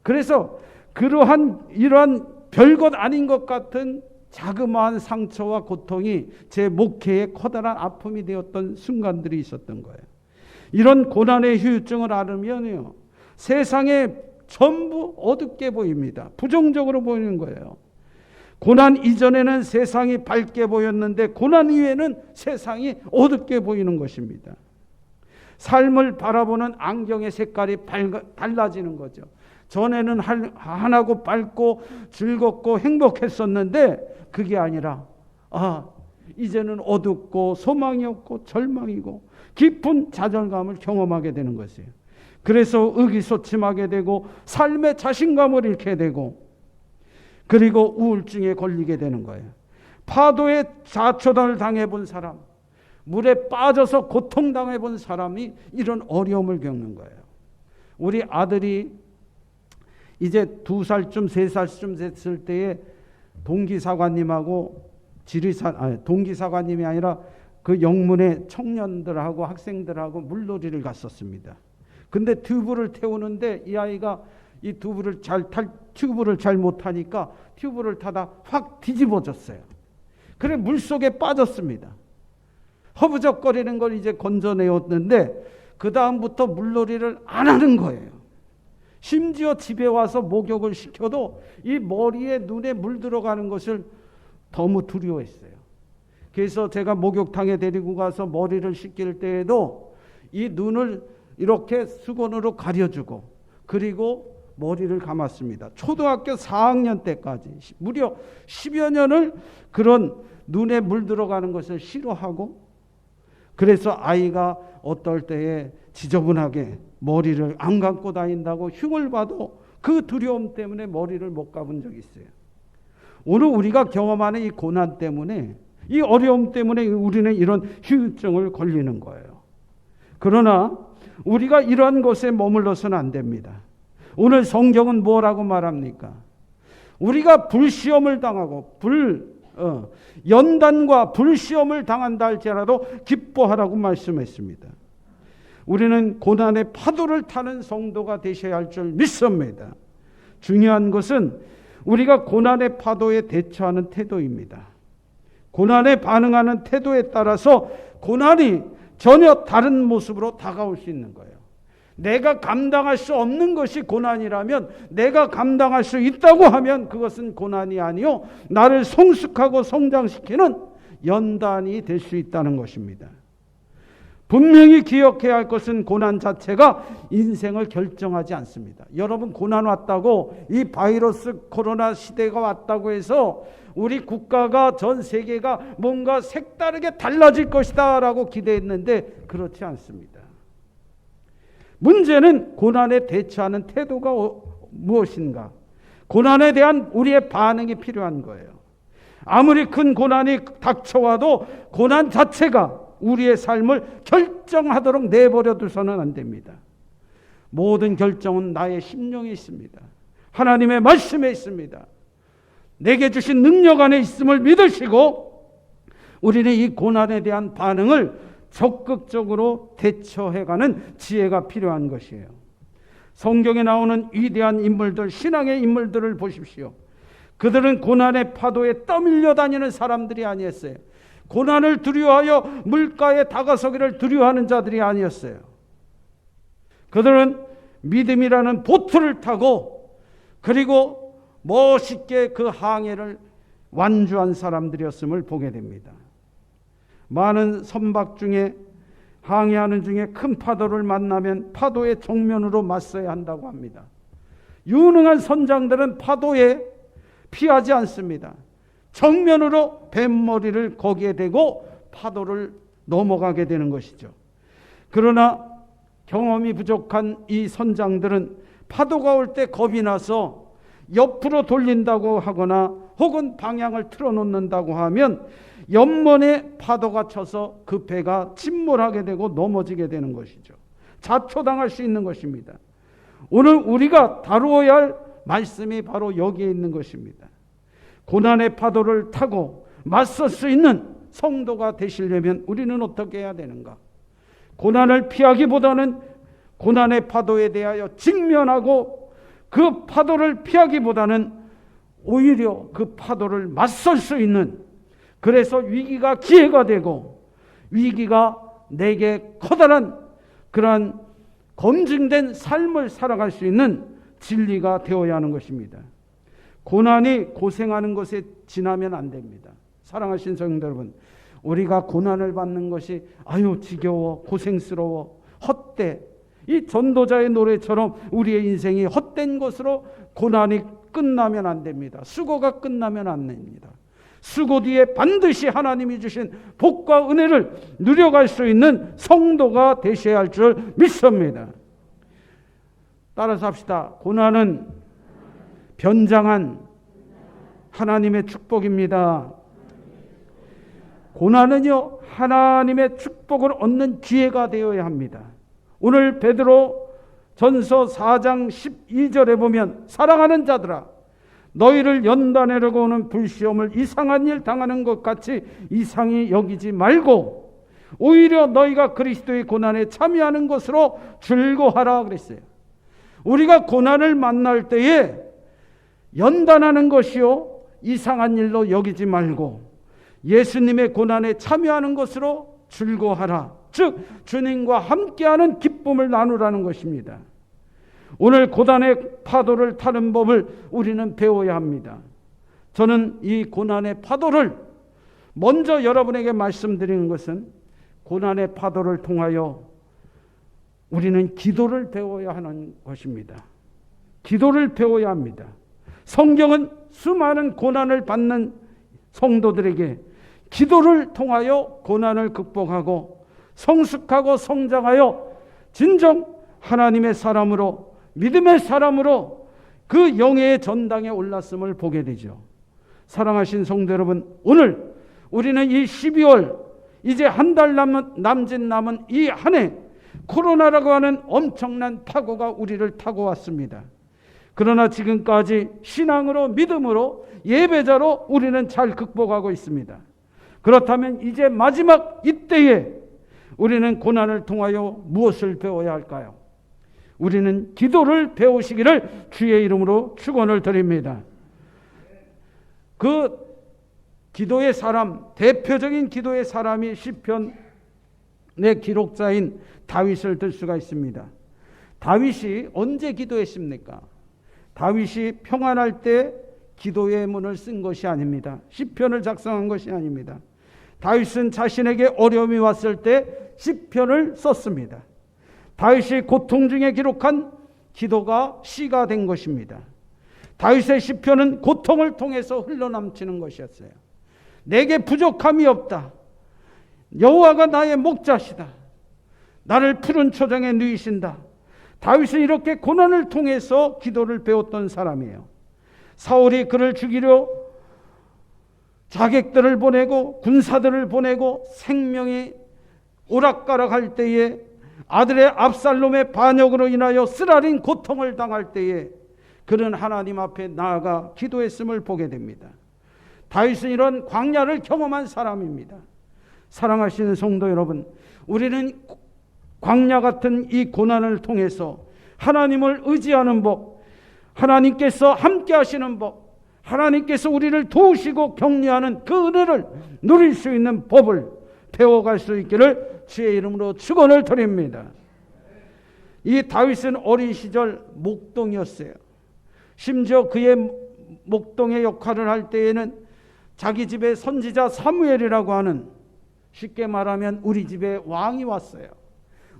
그래서 이러한 별것 아닌 것 같은 자그마한 상처와 고통이 제 목회에 커다란 아픔이 되었던 순간들이 있었던 거예요. 이런 고난의 후유증을 앓으면요, 세상에 전부 어둡게 보입니다. 부정적으로 보이는 거예요. 고난 이전에는 세상이 밝게 보였는데 고난 이후에는 세상이 어둡게 보이는 것입니다. 삶을 바라보는 안경의 색깔이 달라지는 거죠. 전에는 환하고 밝고 즐겁고 행복했었는데 그게 아니라 이제는 어둡고 소망이 없고 절망이고 깊은 좌절감을 경험하게 되는 것이에요. 그래서 의기소침하게 되고 삶의 자신감을 잃게 되고 그리고 우울증에 걸리게 되는 거예요. 파도에 자초단을 당해본 사람, 물에 빠져서 고통당해본 사람이 이런 어려움을 겪는 거예요. 우리 아들이 이제 2살쯤 3살쯤 됐을 때에 동기사관님하고 동기사관님이 아니라 그 영문의 청년들하고 학생들하고 물놀이를 갔었습니다. 근데 튜브를 태우는데 이 아이가 이 튜브를 잘 못하니까 튜브를 타다 확 뒤집어졌어요. 그래 물속에 빠졌습니다. 허부적거리는 걸 이제 건져내었는데 그 다음부터 물놀이를 안 하는 거예요. 심지어 집에 와서 목욕을 시켜도 이 머리에 눈에 물 들어가는 것을 너무 두려워했어요. 그래서 제가 목욕탕에 데리고 가서 머리를 씻길 때에도 이 눈을 이렇게 수건으로 가려주고 그리고 머리를 감았습니다. 초등학교 4학년 때까지 무려 10여 년을 그런 눈에 물 들어가는 것을 싫어하고 그래서 아이가 어떨 때에 지저분하게 머리를 안 감고 다닌다고 흉을 봐도 그 두려움 때문에 머리를 못 감은 적이 있어요. 오늘 우리가 경험하는 이 고난 때문에, 이 어려움 때문에 우리는 이런 휴유증을 걸리는 거예요. 그러나 우리가 이러한 것에 머물러서는 안 됩니다. 오늘 성경은 뭐라고 말합니까? 우리가 불시험을 당하고 연단과 불시험을 당한다 할지라도 기뻐하라고 말씀했습니다. 우리는 고난의 파도를 타는 성도가 되셔야 할 줄 믿습니다. 중요한 것은 우리가 고난의 파도에 대처하는 태도입니다. 고난에 반응하는 태도에 따라서 고난이 전혀 다른 모습으로 다가올 수 있는 거예요. 내가 감당할 수 없는 것이 고난이라면, 내가 감당할 수 있다고 하면 그것은 고난이 아니요 나를 성숙하고 성장시키는 연단이 될 수 있다는 것입니다. 분명히 기억해야 할 것은 고난 자체가 인생을 결정하지 않습니다. 여러분, 고난 왔다고, 이 바이러스 코로나 시대가 왔다고 해서 우리 국가가, 전 세계가 뭔가 색다르게 달라질 것이다 라고 기대했는데 그렇지 않습니다. 문제는 고난에 대처하는 태도가 무엇인가? 고난에 대한 우리의 반응이 필요한 거예요. 아무리 큰 고난이 닥쳐와도 고난 자체가 우리의 삶을 결정하도록 내버려 두서는 안 됩니다. 모든 결정은 나의 심령에 있습니다. 하나님의 말씀에 있습니다. 내게 주신 능력 안에 있음을 믿으시고 우리는 이 고난에 대한 반응을 적극적으로 대처해가는 지혜가 필요한 것이에요. 성경에 나오는 위대한 인물들, 신앙의 인물들을 보십시오. 그들은 고난의 파도에 떠밀려 다니는 사람들이 아니었어요. 고난을 두려워하여 물가에 다가서기를 두려워하는 자들이 아니었어요. 그들은 믿음이라는 보트를 타고 그리고 멋있게 그 항해를 완주한 사람들이었음을 보게 됩니다. 많은 선박 중에, 항해하는 중에 큰 파도를 만나면 파도의 정면으로 맞서야 한다고 합니다. 유능한 선장들은 파도에 피하지 않습니다. 정면으로 뱃머리를 거기에 대고 파도를 넘어가게 되는 것이죠. 그러나 경험이 부족한 이 선장들은 파도가 올 때 겁이 나서 옆으로 돌린다고 하거나 혹은 방향을 틀어놓는다고 하면 옆면에 파도가 쳐서 그 배가 침몰하게 되고 넘어지게 되는 것이죠. 자초당할 수 있는 것입니다. 오늘 우리가 다루어야 할 말씀이 바로 여기에 있는 것입니다. 고난의 파도를 타고 맞설 수 있는 성도가 되시려면 우리는 어떻게 해야 되는가? 고난을 피하기보다는 고난의 파도에 대하여 직면하고 그 파도를 피하기보다는 오히려 그 파도를 맞설 수 있는, 그래서 위기가 기회가 되고 위기가 내게 커다란 그러한 검증된 삶을 살아갈 수 있는 진리가 되어야 하는 것입니다. 고난이 고생하는 것에 지나면 안 됩니다. 사랑하신 성도 여러분, 우리가 고난을 받는 것이 아유 지겨워, 고생스러워, 헛돼, 이 전도자의 노래처럼 우리의 인생이 헛된 것으로 고난이 끝나면 안 됩니다. 수고가 끝나면 안 됩니다. 수고 뒤에 반드시 하나님이 주신 복과 은혜를 누려갈 수 있는 성도가 되셔야 할 줄 믿습니다. 따라서 합시다. 고난은 변장한 하나님의 축복입니다. 고난은요, 하나님의 축복을 얻는 기회가 되어야 합니다. 오늘 베드로 전서 4장 12절에 보면 사랑하는 자들아, 너희를 연단하려고 오는 불시험을 이상한 일 당하는 것 같이 이상히 여기지 말고 오히려 너희가 그리스도의 고난에 참여하는 것으로 즐거워하라 그랬어요. 우리가 고난을 만날 때에 연단하는 것이요 이상한 일로 여기지 말고 예수님의 고난에 참여하는 것으로 즐거워하라. 즉 주님과 함께하는 기쁨을 나누라는 것입니다. 오늘 고난의 파도를 타는 법을 우리는 배워야 합니다. 저는 이 고난의 파도를 먼저 여러분에게 말씀드리는 것은 고난의 파도를 통하여 우리는 기도를 배워야 하는 것입니다. 기도를 배워야 합니다. 성경은 수많은 고난을 받는 성도들에게 기도를 통하여 고난을 극복하고 성숙하고 성장하여 진정 하나님의 사람으로, 믿음의 사람으로 그 영예의 전당에 올랐음을 보게 되죠. 사랑하신 성도 여러분, 오늘 우리는 이 12월 이제 한 달 남은 이 한 해 코로나라고 하는 엄청난 파고가 우리를 타고 왔습니다. 그러나 지금까지 신앙으로, 믿음으로, 예배자로 우리는 잘 극복하고 있습니다. 그렇다면 이제 마지막 이때에 우리는 고난을 통하여 무엇을 배워야 할까요? 우리는 기도를 배우시기를 주의 이름으로 축원을 드립니다. 그 기도의 사람, 대표적인 기도의 사람이 시편의 기록자인 다윗을 들 수가 있습니다. 다윗이 언제 기도했습니까? 다윗이 평안할 때 기도의 문을 쓴 것이 아닙니다. 시편을 작성한 것이 아닙니다. 다윗은 자신에게 어려움이 왔을 때 시편을 썼습니다. 다윗이 고통 중에 기록한 기도가 시가 된 것입니다. 다윗의 시편은 고통을 통해서 흘러넘치는 것이었어요. 내게 부족함이 없다. 여호와가 나의 목자시다. 나를 푸른 초장에 누이신다. 다윗은 이렇게 고난을 통해서 기도를 배웠던 사람이에요. 사울이 그를 죽이려 자객들을 보내고 군사들을 보내고 생명이 오락가락할 때에 아들의 압살롬의 반역으로 인하여 쓰라린 고통을 당할 때에 그는 하나님 앞에 나아가 기도했음을 보게 됩니다. 다윗은 이런 광야를 경험한 사람입니다. 사랑하시는 성도 여러분, 우리는 광야 같은 이 고난을 통해서 하나님을 의지하는 법, 하나님께서 함께 하시는 법, 하나님께서 우리를 도우시고 격려하는 그 은혜를 누릴 수 있는 법을 배워갈 수 있기를 주의 이름으로 축원을 드립니다. 이 다윗은 어린 시절 목동이었어요. 심지어 그의 목동의 역할을 할 때에는 자기 집에 선지자 사무엘이라고 하는, 쉽게 말하면 우리 집에 왕이 왔어요.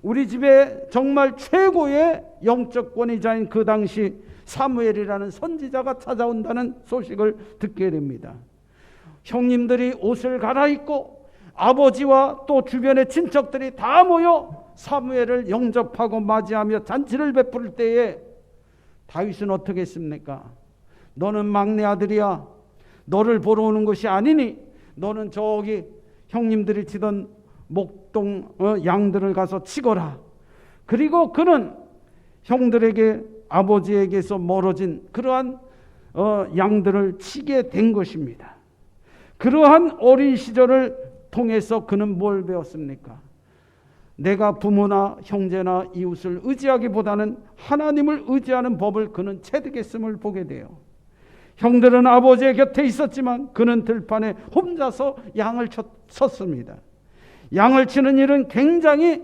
우리 집에 정말 최고의 영적 권위자인 그 당시 사무엘이라는 선지자가 찾아온다는 소식을 듣게 됩니다. 형님들이 옷을 갈아입고 아버지와 또 주변의 친척들이 다 모여 사무엘을 영접하고 맞이하며 잔치를 베풀 때에 다윗은 어떻게 했습니까? 너는 막내 아들이야. 너를 보러 오는 것이 아니니 너는 저기 형님들이 치던 목동 양들을 가서 치거라. 그리고 그는 형들에게, 아버지에게서 멀어진 그러한 양들을 치게 된 것입니다. 그러한 어린 시절을 통해서 그는 뭘 배웠습니까? 내가 부모나 형제나 이웃을 의지하기보다는 하나님을 의지하는 법을 그는 체득했음을 보게 돼요. 형들은 아버지의 곁에 있었지만 그는 들판에 혼자서 양을 쳤습니다. 양을 치는 일은 굉장히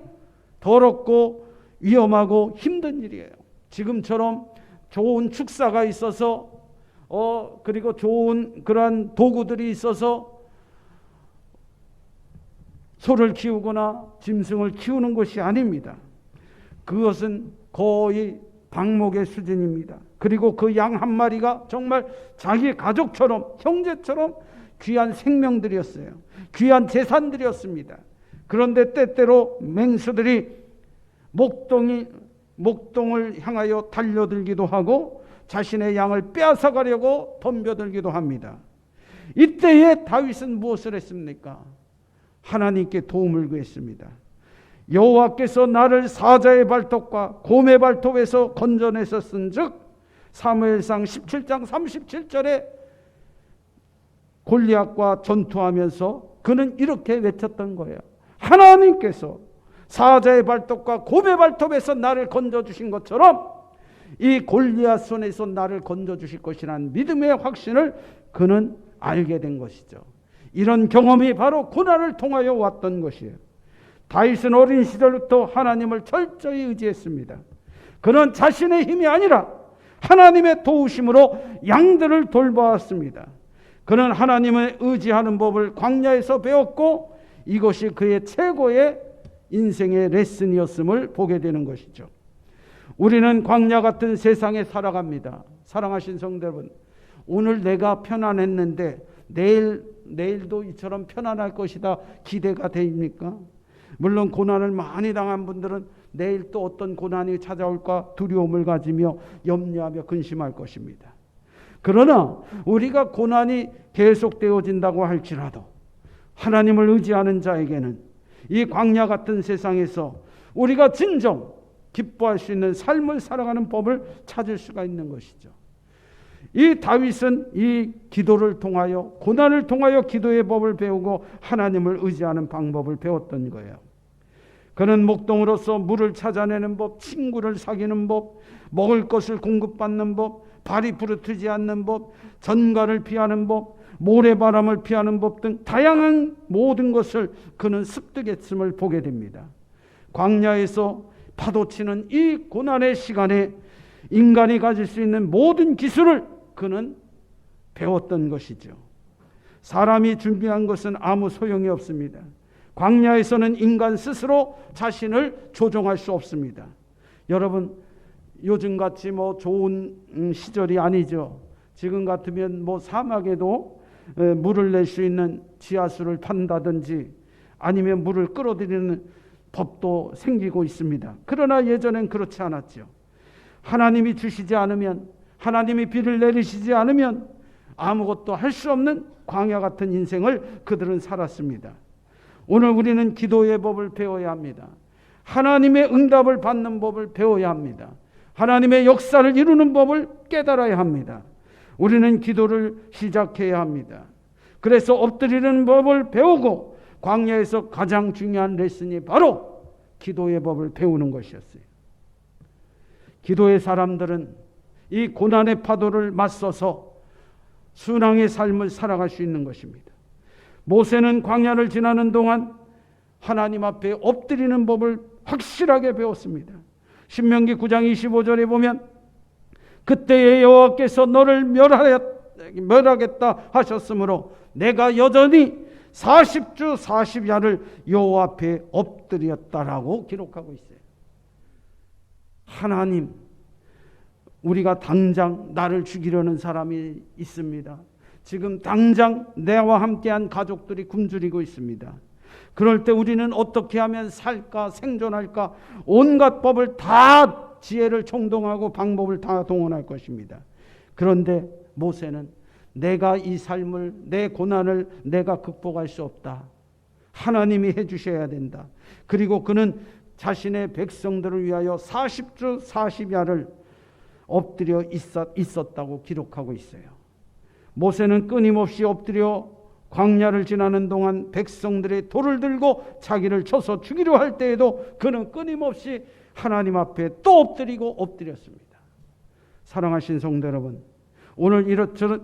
더럽고 위험하고 힘든 일이에요. 지금처럼 좋은 축사가 있어서 그리고 좋은 그러한 도구들이 있어서 소를 키우거나 짐승을 키우는 것이 아닙니다. 그것은 거의 방목의 수준입니다. 그리고 그 양 한 마리가 정말 자기 가족처럼, 형제처럼 귀한 생명들이었어요. 귀한 재산들이었습니다. 그런데 때때로 맹수들이 목동을 향하여 달려들기도 하고 자신의 양을 빼앗아가려고 덤벼들기도 합니다. 이때에 다윗은 무엇을 했습니까? 하나님께 도움을 구했습니다. 여호와께서 나를 사자의 발톱과 곰의 발톱에서 건져내셨은즉, 사무엘상 17장 37절에 골리앗과 전투하면서 그는 이렇게 외쳤던 거예요. 하나님께서 사자의 발톱과 곰의 발톱에서 나를 건져주신 것처럼 이 골리앗 손에서 나를 건져주실 것이라는 믿음의 확신을 그는 알게 된 것이죠. 이런 경험이 바로 고난을 통하여 왔던 것이에요. 다윗은 어린 시절부터 하나님을 철저히 의지했습니다. 그는 자신의 힘이 아니라 하나님의 도우심으로 양들을 돌보았습니다. 그는 하나님을 의지하는 법을 광야에서 배웠고 이것이 그의 최고의 인생의 레슨이었음을 보게 되는 것이죠. 우리는 광야 같은 세상에 살아갑니다. 사랑하신 성도 여러분, 오늘 내가 편안했는데 내일도 이처럼 편안할 것이다 기대가 됩니까? 물론 고난을 많이 당한 분들은 내일 또 어떤 고난이 찾아올까 두려움을 가지며 염려하며 근심할 것입니다. 그러나 우리가 고난이 계속되어진다고 할지라도 하나님을 의지하는 자에게는 이 광야 같은 세상에서 우리가 진정 기뻐할 수 있는 삶을 살아가는 법을 찾을 수가 있는 것이죠. 이 다윗은 이 기도를 통하여, 고난을 통하여 기도의 법을 배우고 하나님을 의지하는 방법을 배웠던 거예요. 그는 목동으로서 물을 찾아내는 법, 친구를 사귀는 법, 먹을 것을 공급받는 법, 발이 부르트지 않는 법, 전갈을 피하는 법, 모래바람을 피하는 법 등 다양한 모든 것을 그는 습득했음을 보게 됩니다. 광야에서 파도치는 이 고난의 시간에 인간이 가질 수 있는 모든 기술을 그는 배웠던 것이죠. 사람이 준비한 것은 아무 소용이 없습니다. 광야에서는 인간 스스로 자신을 조종할 수 없습니다. 여러분, 요즘같이 좋은 시절이 아니죠. 지금 같으면 사막에도 물을 낼 수 있는 지하수를 판다든지 아니면 물을 끌어들이는 법도 생기고 있습니다. 그러나 예전엔 그렇지 않았죠. 하나님이 주시지 않으면, 하나님이 비를 내리시지 않으면 아무것도 할 수 없는 광야 같은 인생을 그들은 살았습니다. 오늘 우리는 기도의 법을 배워야 합니다. 하나님의 응답을 받는 법을 배워야 합니다. 하나님의 역사를 이루는 법을 깨달아야 합니다. 우리는 기도를 시작해야 합니다. 그래서 엎드리는 법을 배우고 광야에서 가장 중요한 레슨이 바로 기도의 법을 배우는 것이었어요. 기도의 사람들은 이 고난의 파도를 맞서서 순항의 삶을 살아갈 수 있는 것입니다. 모세는 광야를 지나는 동안 하나님 앞에 엎드리는 법을 확실하게 배웠습니다. 신명기 9장 25절에 보면 그때의 여호와께서 너를 멸하겠다 하셨으므로 내가 여전히 40주 40야를 여호와 앞에 엎드렸다라고 기록하고 있어요. 하나님, 우리가 당장 나를 죽이려는 사람이 있습니다. 지금 당장 내와 함께한 가족들이 굶주리고 있습니다. 그럴 때 우리는 어떻게 하면 살까, 생존할까, 온갖 법을 다, 지혜를 총동하고 방법을 다 동원할 것입니다. 그런데 모세는 내가 이 삶을, 내 고난을 내가 극복할 수 없다. 하나님이 해주셔야 된다. 그리고 그는 자신의 백성들을 위하여 40주 40야를 엎드려 있었다고 기록하고 있어요. 모세는 끊임없이 엎드려 광야를 지나는 동안 백성들의 돌을 들고 자기를 쳐서 죽이려 할 때에도 그는 끊임없이 하나님 앞에 또 엎드렸습니다. 사랑하신 성도 여러분, 오늘 이렇듯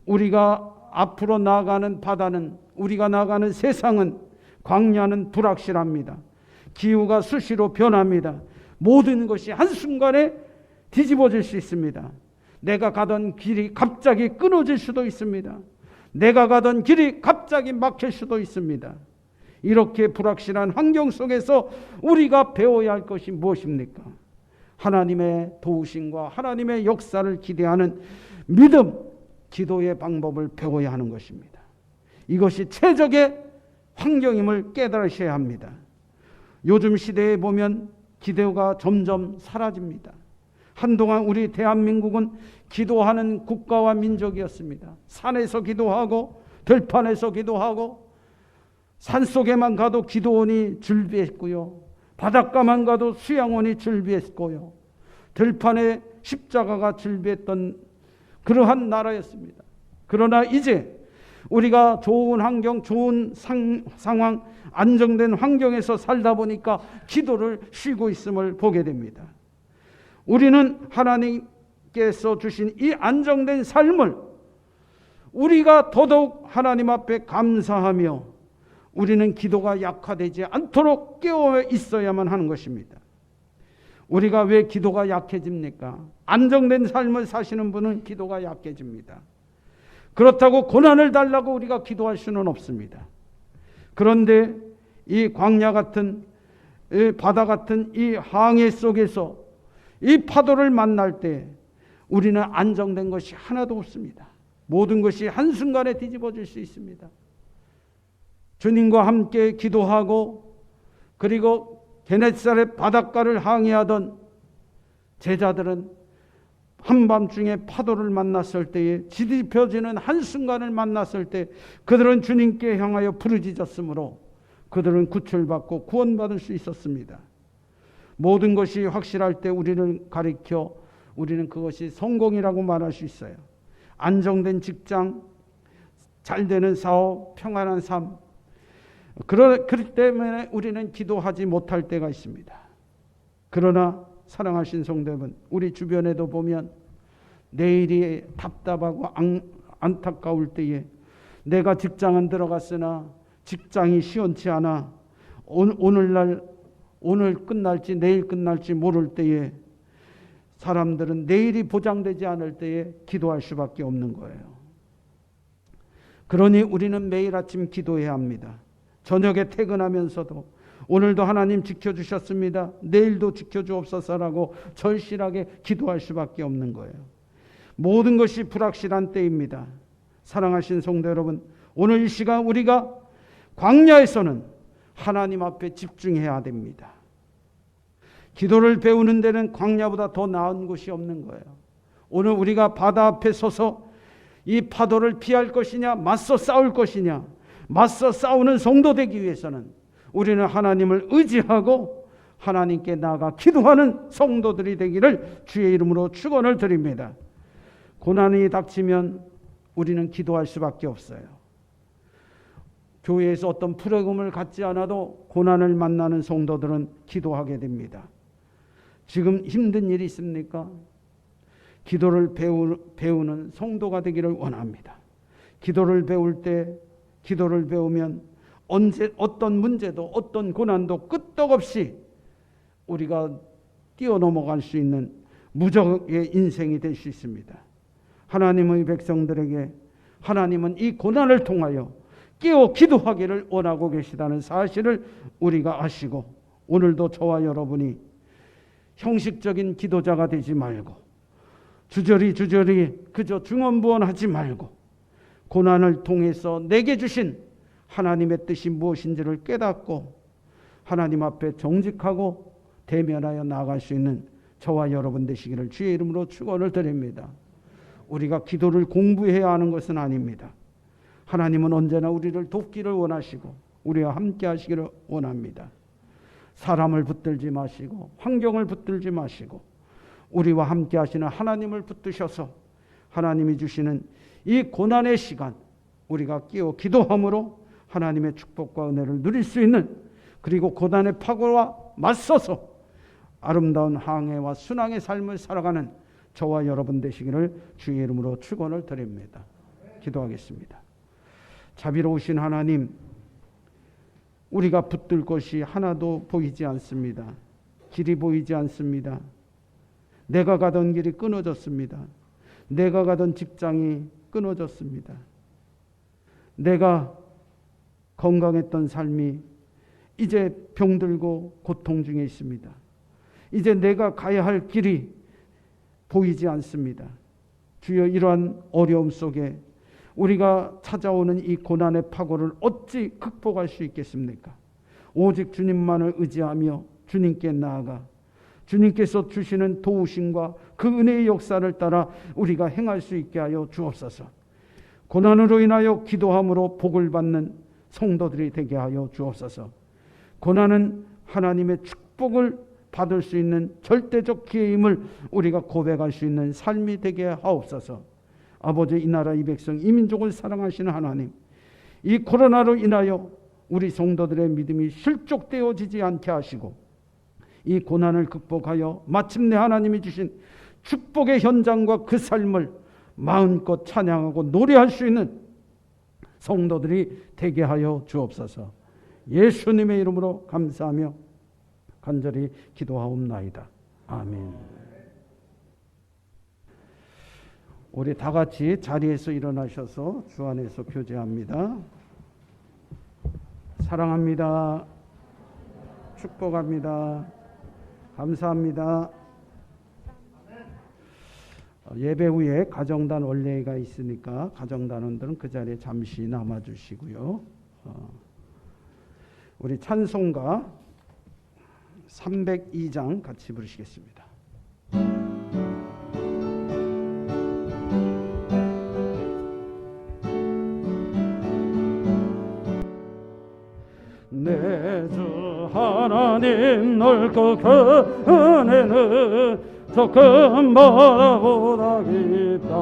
우리가 앞으로 나아가는 바다는, 우리가 나아가는 세상은, 광야는 불확실합니다. 기후가 수시로 변합니다. 모든 것이 한순간에 뒤집어질 수 있습니다. 내가 가던 길이 갑자기 끊어질 수도 있습니다. 내가 가던 길이 갑자기 막힐 수도 있습니다. 이렇게 불확실한 환경 속에서 우리가 배워야 할 것이 무엇입니까? 하나님의 도우심과 하나님의 역사를 기대하는 믿음, 기도의 방법을 배워야 하는 것입니다. 이것이 최적의 환경임을 깨달으셔야 합니다. 요즘 시대에 보면 기도가 점점 사라집니다. 한동안 우리 대한민국은 기도하는 국가와 민족이었습니다. 산에서 기도하고 들판에서 기도하고 산속에만 가도 기도원이 줄비했고요. 바닷가만 가도 수양원이 줄비했고요. 들판에 십자가가 줄비했던 그러한 나라였습니다. 그러나 이제 우리가 좋은 환경, 좋은 상황, 안정된 환경에서 살다 보니까 기도를 쉬고 있음을 보게 됩니다. 우리는 하나님께서 주신 이 안정된 삶을 우리가 더더욱 하나님 앞에 감사하며 우리는 기도가 약화되지 않도록 깨어 있어야만 하는 것입니다. 우리가 왜 기도가 약해집니까? 안정된 삶을 사시는 분은 기도가 약해집니다. 그렇다고 고난을 달라고 우리가 기도할 수는 없습니다. 그런데 이 광야 같은, 이 바다 같은 이 항해 속에서 이 파도를 만날 때 우리는 안정된 것이 하나도 없습니다. 모든 것이 한순간에 뒤집어질 수 있습니다. 주님과 함께 기도하고 그리고 게네사렛 바닷가를 항해하던 제자들은 한밤중에 파도를 만났을 때에 뒤집혀지는 한순간을 만났을 때 그들은 주님께 향하여 부르짖었으므로 그들은 구출받고 구원받을 수 있었습니다. 모든 것이 확실할 때 우리를 가리켜 우리는 그것이 성공이라고 말할 수 있어요. 안정된 직장, 잘 되는 사업, 평안한 삶. 그렇기 때문에 우리는 기도하지 못할 때가 있습니다. 그러나 사랑하신 성도 여러분, 우리 주변에도 보면 내일이 답답하고 안타까울 때에 내가 직장은 들어갔으나 직장이 시원치 않아 오늘 끝날지 내일 끝날지 모를 때에 사람들은 내일이 보장되지 않을 때에 기도할 수밖에 없는 거예요. 그러니 우리는 매일 아침 기도해야 합니다. 저녁에 퇴근하면서도 오늘도 하나님 지켜주셨습니다. 내일도 지켜주옵소서라고 절실하게 기도할 수밖에 없는 거예요. 모든 것이 불확실한 때입니다. 사랑하신 성도 여러분, 오늘 이 시간 우리가 광야에서는 하나님 앞에 집중해야 됩니다. 기도를 배우는 데는 광야보다 더 나은 곳이 없는 거예요. 오늘 우리가 바다 앞에 서서 이 파도를 피할 것이냐, 맞서 싸울 것이냐, 맞서 싸우는 성도 되기 위해서는 우리는 하나님을 의지하고 하나님께 나아가 기도하는 성도들이 되기를 주의 이름으로 축원을 드립니다. 고난이 닥치면 우리는 기도할 수밖에 없어요. 교회에서 어떤 프로그램을 갖지 않아도 고난을 만나는 성도들은 기도하게 됩니다. 지금 힘든 일이 있습니까? 기도를 배우는 성도가 되기를 원합니다. 기도를 배울 때, 기도를 배우면 언제 어떤 문제도 어떤 고난도 끄떡없이 우리가 뛰어넘어갈 수 있는 무적의 인생이 될 수 있습니다. 하나님의 백성들에게 하나님은 이 고난을 통하여 깨어 기도하기를 원하고 계시다는 사실을 우리가 아시고 오늘도 저와 여러분이 형식적인 기도자가 되지 말고 주저리 그저 중언부언하지 말고 고난을 통해서 내게 주신 하나님의 뜻이 무엇인지를 깨닫고 하나님 앞에 정직하고 대면하여 나아갈 수 있는 저와 여러분 되시기를 주의 이름으로 축원을 드립니다. 우리가 기도를 공부해야 하는 것은 아닙니다. 하나님은 언제나 우리를 돕기를 원하시고 우리와 함께 하시기를 원합니다. 사람을 붙들지 마시고 환경을 붙들지 마시고 우리와 함께 하시는 하나님을 붙드셔서 하나님이 주시는 이 고난의 시간 우리가 끼어 기도함으로 하나님의 축복과 은혜를 누릴 수 있는, 그리고 고난의 파고와 맞서서 아름다운 항해와 순항의 삶을 살아가는 저와 여러분 되시기를 주의 이름으로 축원을 드립니다. 기도하겠습니다. 자비로우신 하나님, 우리가 붙들 것이 하나도 보이지 않습니다. 길이 보이지 않습니다. 내가 가던 길이 끊어졌습니다. 내가 가던 직장이 끊어졌습니다. 내가 건강했던 삶이 이제 병들고 고통 중에 있습니다. 이제 내가 가야 할 길이 보이지 않습니다. 주여, 이러한 어려움 속에 우리가 찾아오는 이 고난의 파고를 어찌 극복할 수 있겠습니까? 오직 주님만을 의지하며 주님께 나아가 주님께서 주시는 도우심과 그 은혜의 역사를 따라 우리가 행할 수 있게 하여 주옵소서. 고난으로 인하여 기도함으로 복을 받는 성도들이 되게 하여 주옵소서. 고난은 하나님의 축복을 받을 수 있는 절대적 기회임을 우리가 고백할 수 있는 삶이 되게 하옵소서. 아버지, 이 나라 이 백성 이 민족을 사랑하시는 하나님, 이 코로나로 인하여 우리 성도들의 믿음이 실족되어지지 않게 하시고 이 고난을 극복하여 마침내 하나님이 주신 축복의 현장과 그 삶을 마음껏 찬양하고 노래할 수 있는 성도들이 되게 하여 주옵소서. 예수님의 이름으로 감사하며 간절히 기도하옵나이다. 아멘. 우리 다 같이 자리에서 일어나셔서 주 안에서 교제합니다. 사랑합니다. 축복합니다. 감사합니다. 예배 후에 가정단 원례가 있으니까 가정단원들은 그 자리에 잠시 남아주시고요. 우리 찬송가 302장 같이 부르시겠습니다. 주님 넓고 그 은혜는 저 큰 바다보다 깊다.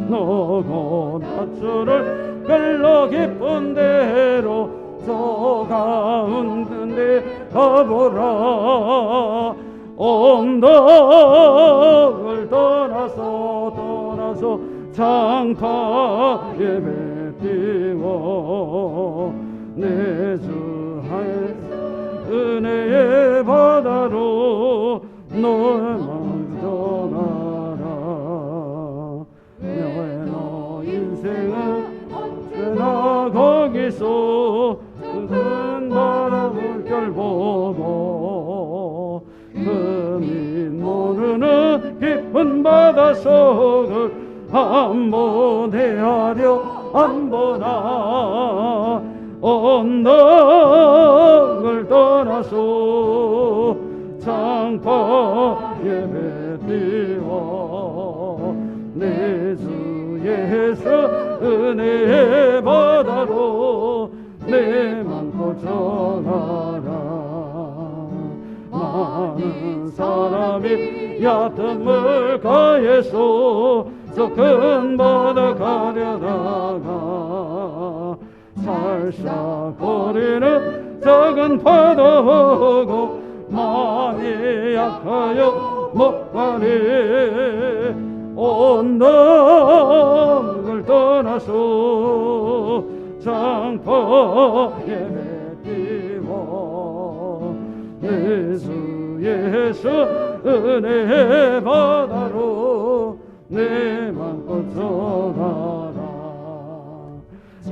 너고 낯줄을 끌러 깊은 데로 저 가운데 가보라. 언덕을 떠나서 장파 예배 띄워 내 주 은혜의 바다로 너의 마음 전하라. 너 인생은 언제나 거기서 큰 바다 물결 보고 금이 모르는 깊은 바닷속을 한번 헤아려 안 보나. 언덕을 떠나서 장파 예배 띄워 내 주 예수 은혜의 바다로 내 맘껏 전하라. 많은 사람이 얕은 물가에서 저 큰 바다 가려다가 살싹거리는 작은 바다 보고 많이 약하여 못 가리. 언덕을 떠나서 장파 예배 띄워 내 주 예수 은혜의 바다로 내 맘껏 전하라.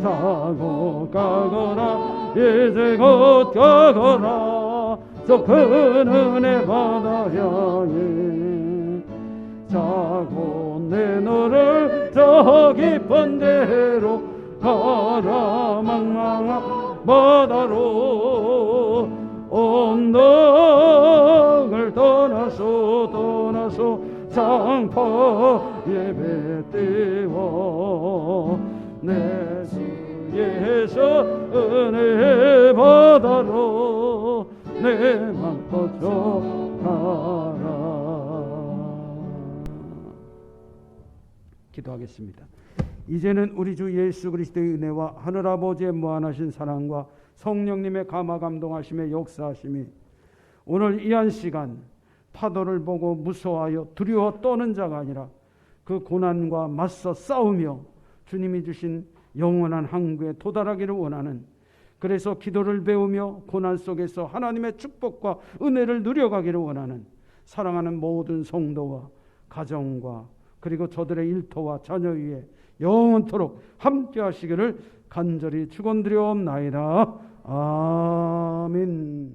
타고 가거나 이제 곧 가거나 저 큰 은혜 바다 향해 자고 내 너를 저 깊은 데로 가라. 망망한 바다로 언덕을 떠나서 장파 예배 띄워 내 주 예수 은혜의 바다로 내 맘껏 전하라. 기도하겠습니다. 이제는 우리 주 예수 그리스도의 은혜와 하늘아버지의 무한하신 사랑과 성령님의 감화 감동하심의 역사하심이 오늘 이 한 시간 파도를 보고 무서워하여 두려워 떠는 자가 아니라 그 고난과 맞서 싸우며 주님이 주신 영원한 항구에 도달하기를 원하는, 그래서 기도를 배우며 고난 속에서 하나님의 축복과 은혜를 누려가기를 원하는 사랑하는 모든 성도와 가정과 그리고 저들의 일터와 자녀 위에 영원토록 함께 하시기를 간절히 축원드리옵나이다. 아멘.